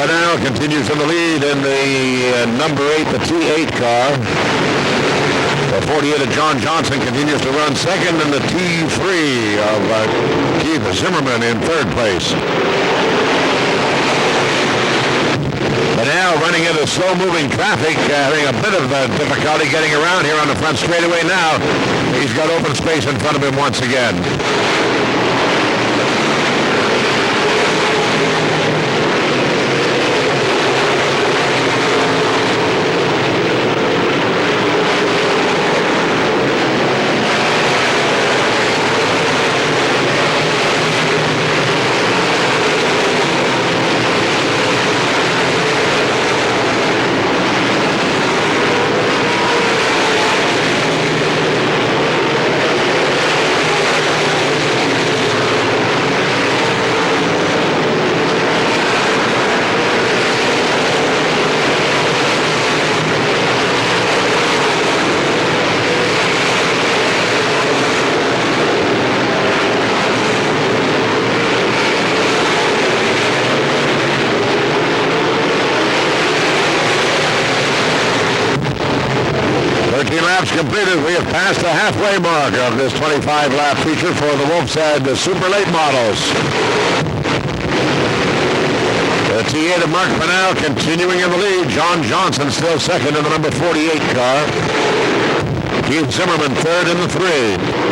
Bernal continues in the lead in the number 8, the T8 car. The 48 of John Johnson continues to run second, and the T3 of Keith Zimmerman in third place. But now running into slow-moving traffic, having a bit of difficulty getting around here on the front straightaway now. He's got open space in front of him once again. 13 laps completed. We have passed the halfway mark of this 25-lap feature for the Wolf's Head Super Late Models. The T8 of Mark Bernal continuing in the lead. John Johnson still second in the number 48 car. Keith Zimmerman third in the 3.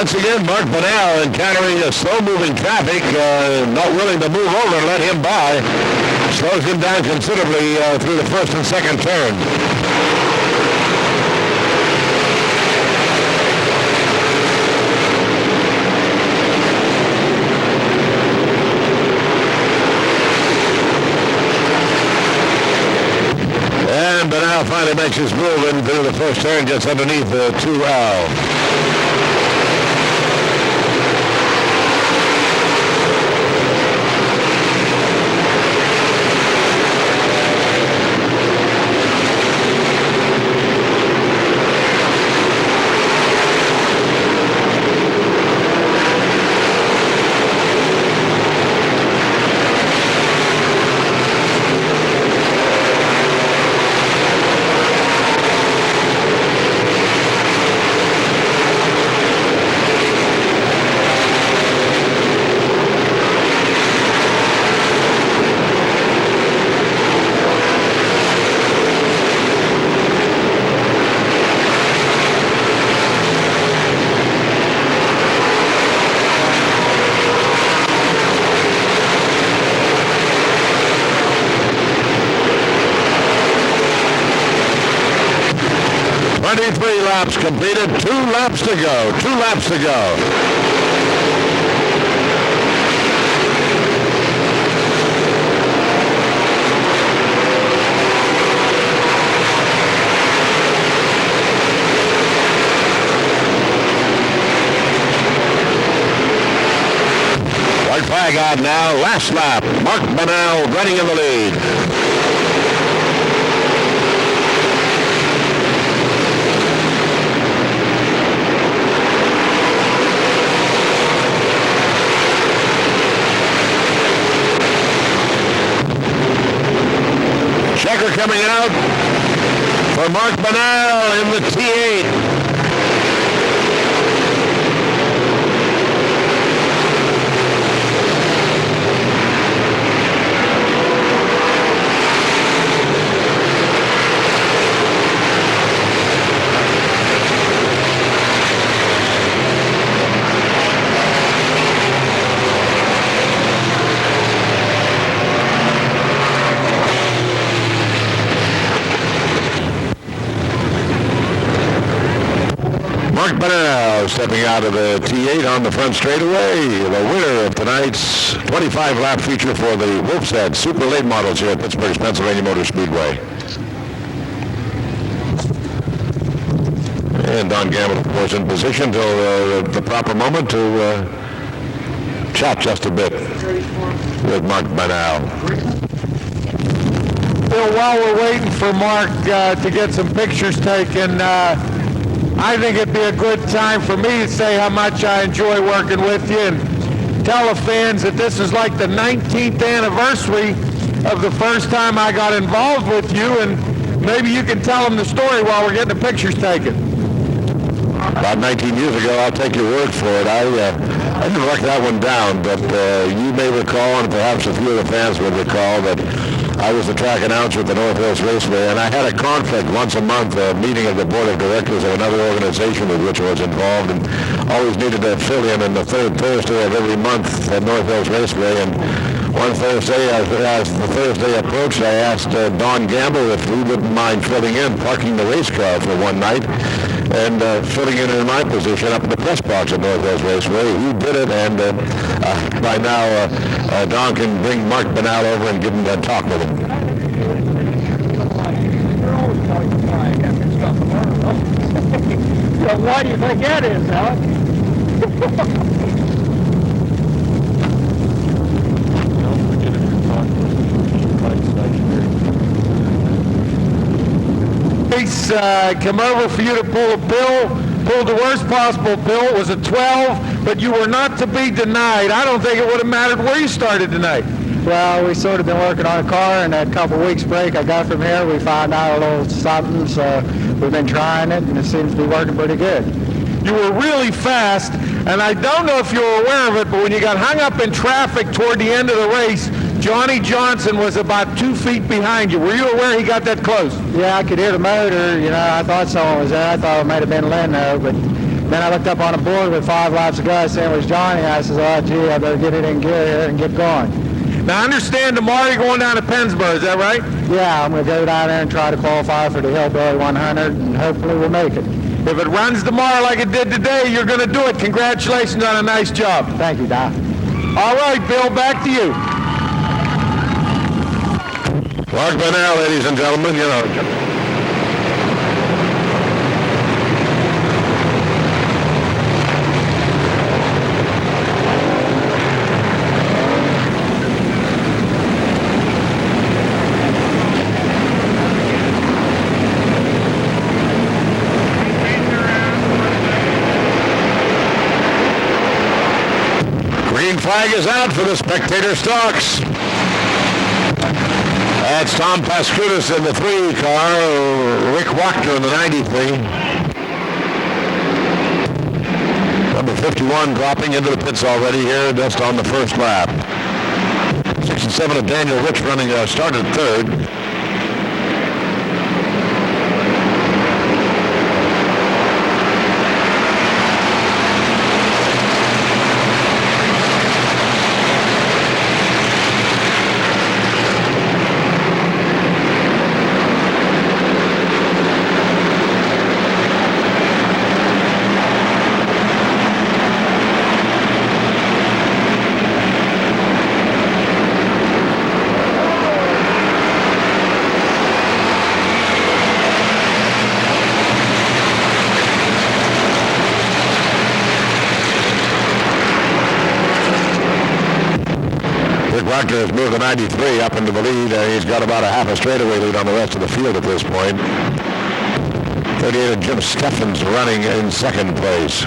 Once again, Mark Bernal encountering slow-moving traffic, not willing to move over and let him by. Slows him down considerably through the first and second turn. And Bernal finally makes his move into the first turn just underneath the 2L. Laps completed, 2 laps to go. flag out now. Last lap. Mark Banal running in the lead. Checker coming out for Mark Banal in the T8. Mark Banal stepping out of the T8 on the front straightaway, the winner of tonight's 25-lap feature for the Wolf's Head Super Late Models here at Pittsburgh's Pennsylvania Motor Speedway. And Don Gamble, of course, in position till the proper moment to chat just a bit with Mark Banal. Well, while we're waiting for Mark to get some pictures taken, I think it'd be a good time for me to say how much I enjoy working with you and tell the fans that this is like the 19th anniversary of the first time I got involved with you, and maybe you can tell them the story while we're getting the pictures taken. About 19 years ago, I'll take your word for it. I didn't write that one down, but you may recall, and perhaps a few of the fans would recall, that I was the track announcer at the North Hills Raceway, and I had a conflict once a month, a meeting of the board of directors of another organization with which I was involved, and always needed to fill in the third Thursday of every month at North Hills Raceway. And one Thursday, as the Thursday approached, I asked Don Gamble if he wouldn't mind filling in, parking the race car for one night, and filling in my position up in the press box at North Hills Raceway. He did it, and by now Don can bring Mark Banal over and give him a talk with him. Well, why do you think that is, Alec? Come over for you to pull a pill, pulled the worst possible pill. It was a 12, but you were not to be denied. I don't think it would have mattered where you started tonight. Well, we sort of been working on a car, and that couple weeks break I got from here, we found out a little something, so we've been trying it, and it seems to be working pretty good. You were really fast, and I don't know if you're aware of it, but when you got hung up in traffic toward the end of the race, Johnny Johnson was about 2 feet behind you. Were you aware he got that close? Yeah, I could hear the motor, I thought someone was there. I thought it might have been Lynn, though, but then I looked up on the board with 5 laps to go. I said it was Johnny. I said, oh, gee, I better get it in gear here and get going. Now, I understand tomorrow you're going down to Pennsburg, is that right? Yeah, I'm going to go down there and try to qualify for the Hillbilly 100, and hopefully we'll make it. If it runs tomorrow like it did today, you're going to do it. Congratulations on a nice job. Thank you, Doc. All right, Bill, back to you. Mark Banal, ladies and gentlemen, green flag is out for the spectator stocks. That's Tom Pascutis in the 3 car, Rick Wachter in the 93. Number 51 dropping into the pits already here, just on the first lap. 6 and 7 of Daniel Rich running, started third. Proctor has moved the 93 up into the lead. He's got about a half a straightaway lead on the rest of the field at this point. 38 Jim Steffens running in second place.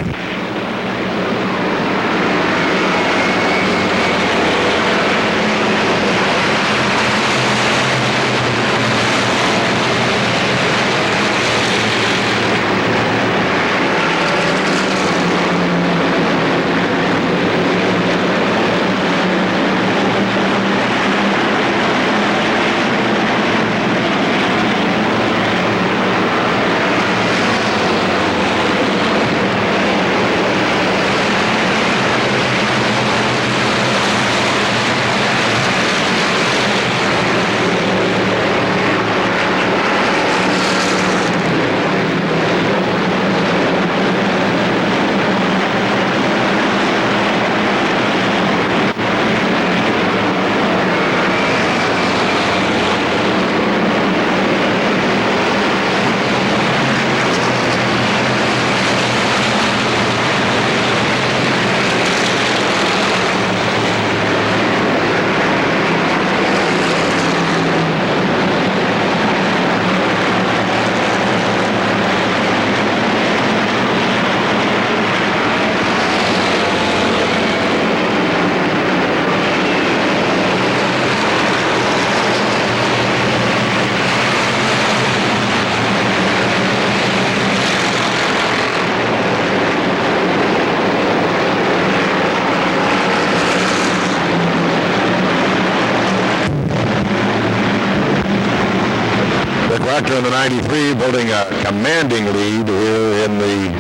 Proctor in the 93 building a commanding lead here in the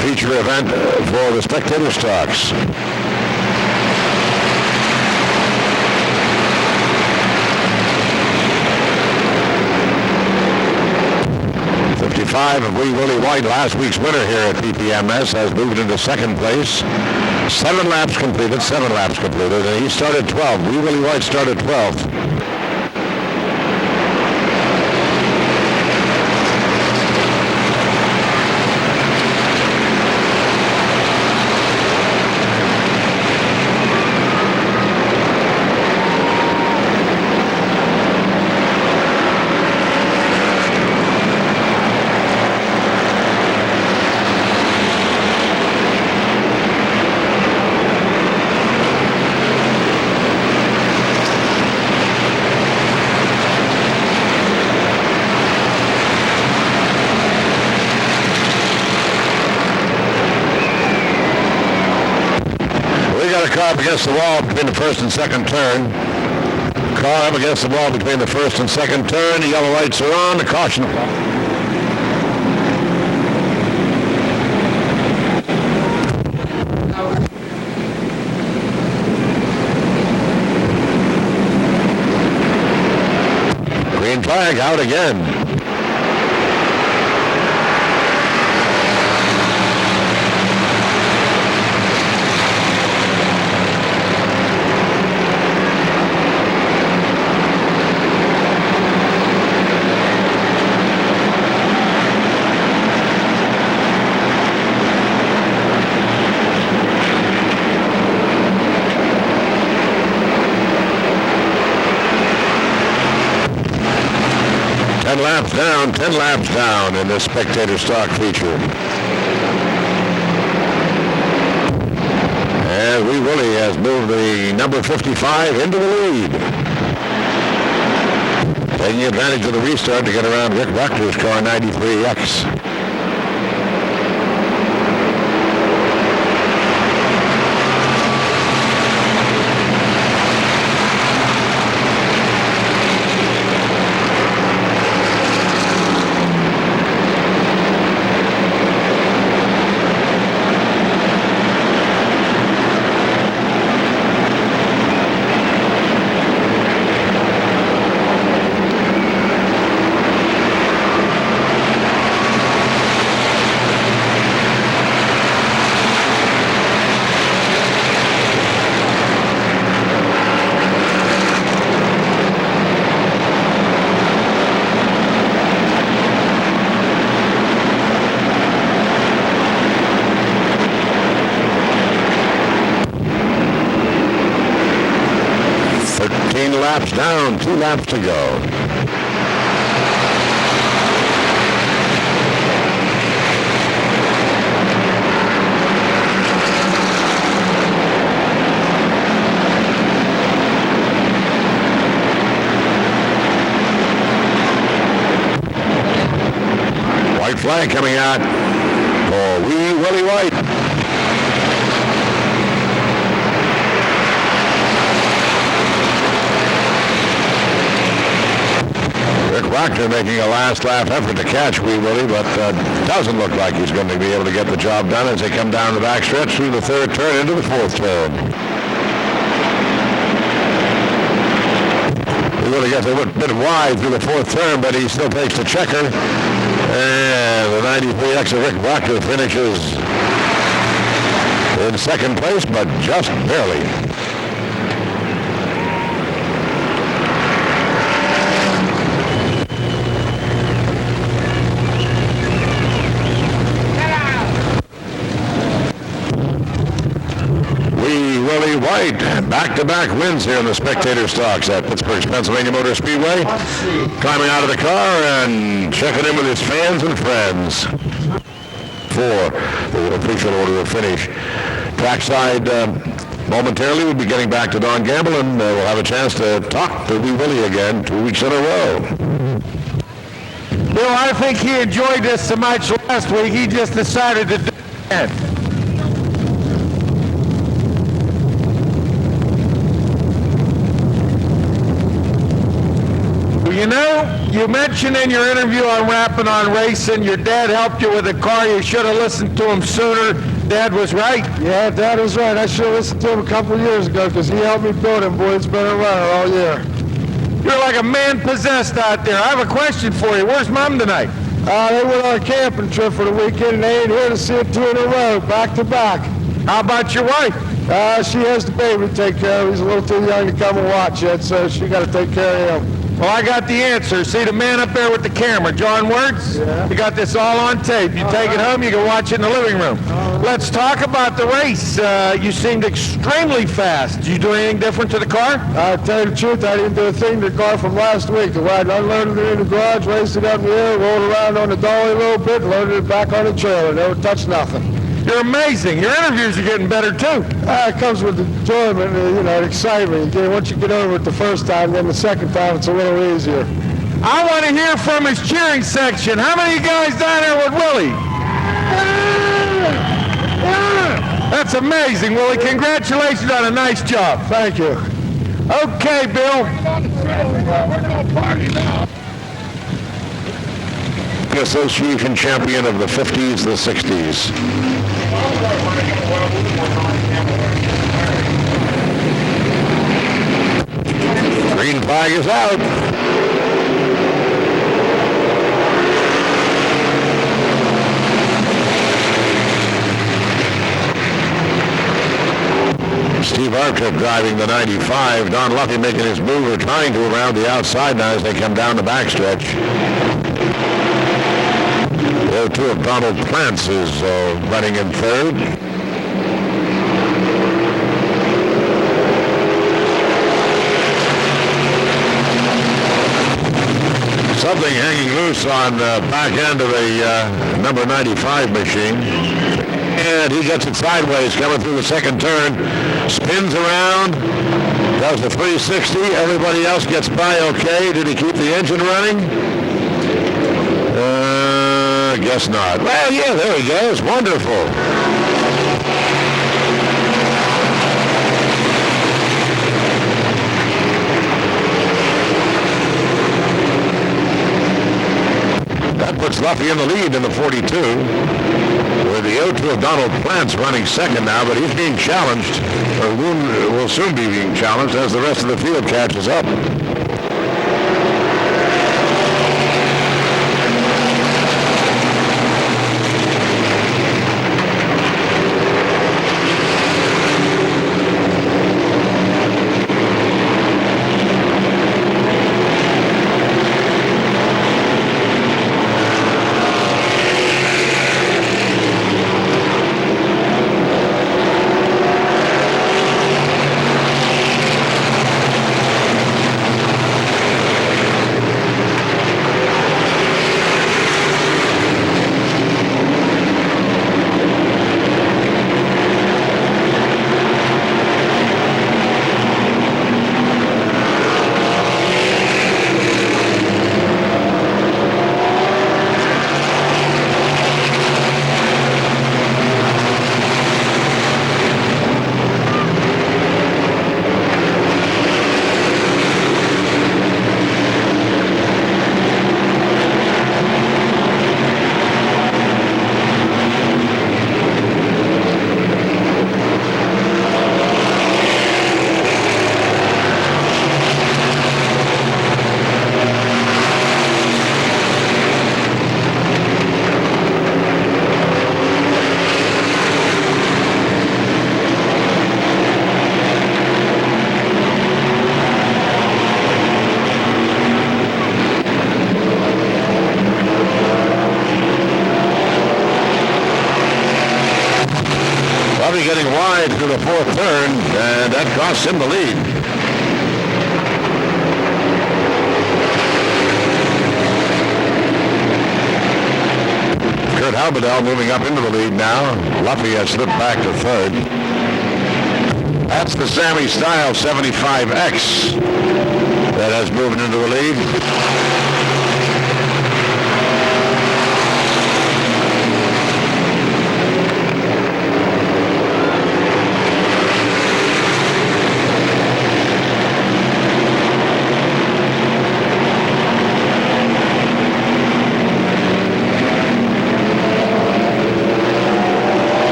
feature event for the spectator stocks. Of Wee Willie White, last week's winner here at PPMS, has moved into second place. 7 laps completed, and he started 12th. Wee Willie White started 12th. Car up against the wall between the first and second turn. Car up against the wall between the first and second turn. The yellow lights are on. The caution. Green flag out again. Ten laps down in this spectator stock feature. And Wee Willie has moved the number 55 into the lead. Taking advantage of the restart to get around Rick Proctor's car 93X. laps down, 2 laps to go. White flag coming out for Wee Willie White. Rick Wachter making a last lap effort to catch Wee Willie, but doesn't look like he's going to be able to get the job done as they come down the backstretch through the 3rd turn into the 4th turn. Wee Willie gets a bit wide through the 4th turn, but he still takes the checker. And the 93X of Rick Wachter finishes in 2nd place, but just barely. Willie White, back-to-back wins here in the spectator stocks at Pittsburgh's Pennsylvania Motor Speedway. Climbing out of the car and checking in with his fans and friends for the official order of finish. Trackside momentarily we'll be getting back to Don Gamble, and we'll have a chance to talk to Wee Willie again 2 weeks in a row. Bill, I think he enjoyed this so much last week, he just decided to do it again. You know, you mentioned in your interview on Rapping on Racing, your dad helped you with the car. You should have listened to him sooner. Dad was right. Yeah, Dad was right. I should have listened to him a couple of years ago because he helped me build him. Boy, it's been a runner all year. You're like a man possessed out there. I have a question for you. Where's Mom tonight? They went on a camping trip for the weekend, and they ain't here to see it 2 in a row, back to back. How about your wife? She has the baby to take care of. He's a little too young to come and watch yet, so she got to take care of him. Well, I got the answer. See the man up there with the camera, John Wirtz? Yeah. You got this all on tape. You take it home, you can watch it in the living room. Let's talk about the race. You seemed extremely fast. Did you do anything different to the car? I tell you the truth, I didn't do a thing to the car from last week. I unloaded it in the garage, raced it up in the air, rolled around on the dolly a little bit, loaded it back on the trailer. Never touched nothing. You're amazing. Your interviews are getting better, too. It comes with enjoyment, excitement. Once you get over it the first time, then the second time it's a little easier. I want to hear from his cheering section. How many of you guys down there with Willie? That's amazing, Willie. Congratulations on a nice job. Thank you. Okay, Bill. Association champion of the 50s, the 60s. Green flag is out. Steve Archer driving the 95. Don Luffy making his move or trying to around the outside now as they come down the backstretch. The 02 of Donald Plants is running in 3rd. Something hanging loose on the back end of the number 95 machine. And he gets it sideways coming through the 2nd turn. Spins around. Does the 360. Everybody else gets by okay. Did he keep the engine running? Guess not. Well, yeah, there he goes. Wonderful. That puts Luffy in the lead in the 42. With the 02 of Donald Plants running 2nd now, but he's being challenged, or will soon be being challenged as the rest of the field catches up. fourth turn, and that costs him the lead. Kurt Halberdell moving up into the lead now. Luffy has slipped back to third. That's the Sammy Style 75X that has moved into the lead.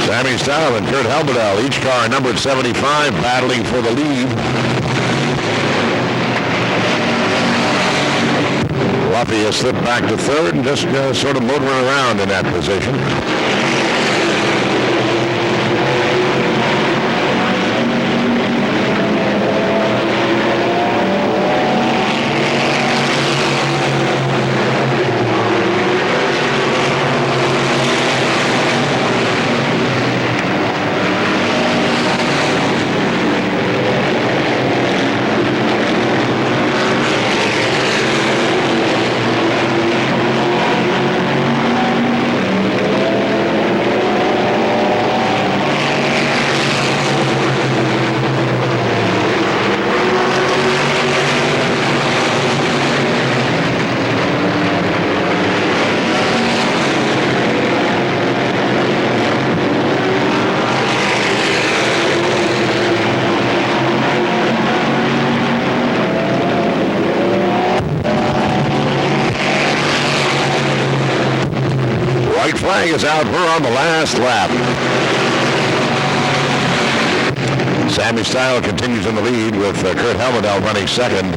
Sammy Style and Kurt Halberdell, each car numbered 75, battling for the lead. Luffy has slipped back to third and just sort of motoring around in that position. White flag is out. We're on the last lap. Sammy Style continues in the lead with Kurt Halberdell running second.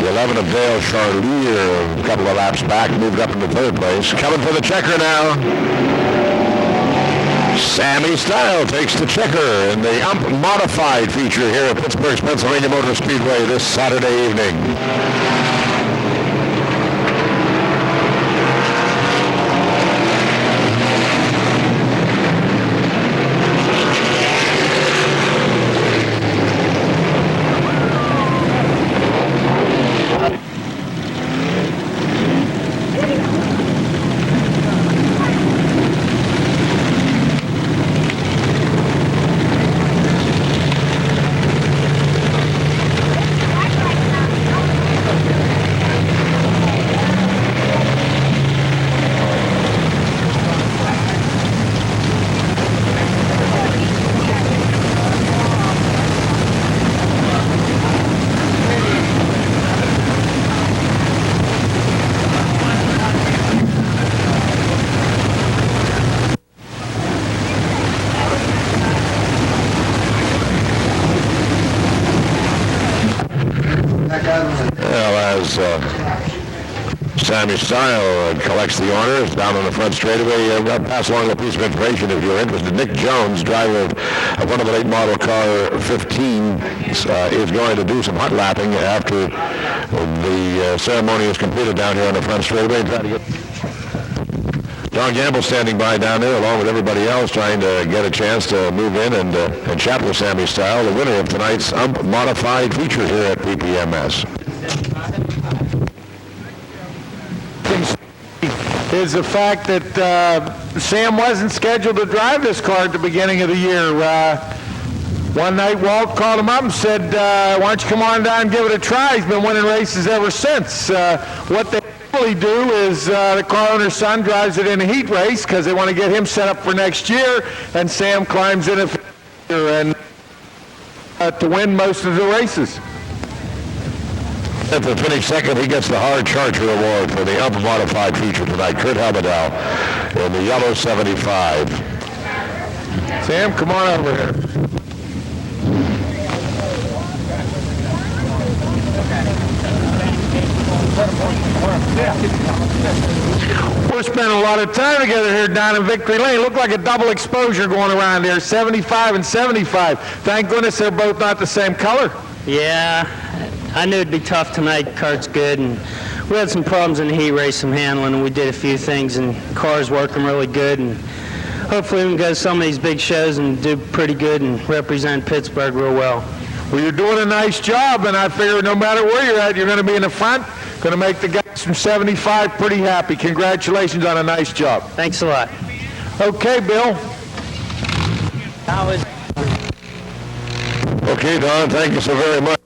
The 11 of Dale Charlier, a couple of laps back, moved up into third place. Coming for the checker now. Sammy Style takes the checker in the ump modified feature here at Pittsburgh's Pennsylvania Motor Speedway this Saturday evening. Well, as Sammy Style collects the orders down on the front straightaway, I'll pass along a piece of information if you're interested. Nick Jones, driver of one of the late model car 15, is going to do some hot lapping after the ceremony is completed down here on the front straightaway. Don Gamble standing by down there along with everybody else trying to get a chance to move in and chat with Sammy Style, the winner of tonight's ump modified feature here at PPMS. Is the fact that Sam wasn't scheduled to drive this car at the beginning of the year. One night Walt called him up and said, why don't you come on down and give it a try? He's been winning races ever since. What they do normally do is the car owner's son drives it in a heat race because they want to get him set up for next year, and Sam climbs in and to win most of the races. And to finish second, he gets the Hard Charger Award for the upper modified feature tonight. Kurt Helmedal in the yellow 75. Sam, come on over here. We're spending a lot of time together here down in Victory Lane. Looked like a double exposure going around there, 75 and 75. Thank goodness they're both not the same color. Yeah, I knew it'd be tough tonight. Kurt's good, and we had some problems in the heat race, some handling, and we did a few things, and car's working really good, and hopefully we can go to some of these big shows and do pretty good and represent Pittsburgh real well. Well, you're doing a nice job, and I figure no matter where you're at, you're going to be in the front, going to make the guys from 75 pretty happy. Congratulations on a nice job. Thanks a lot. Okay, Bill. Okay, Don, thank you so very much.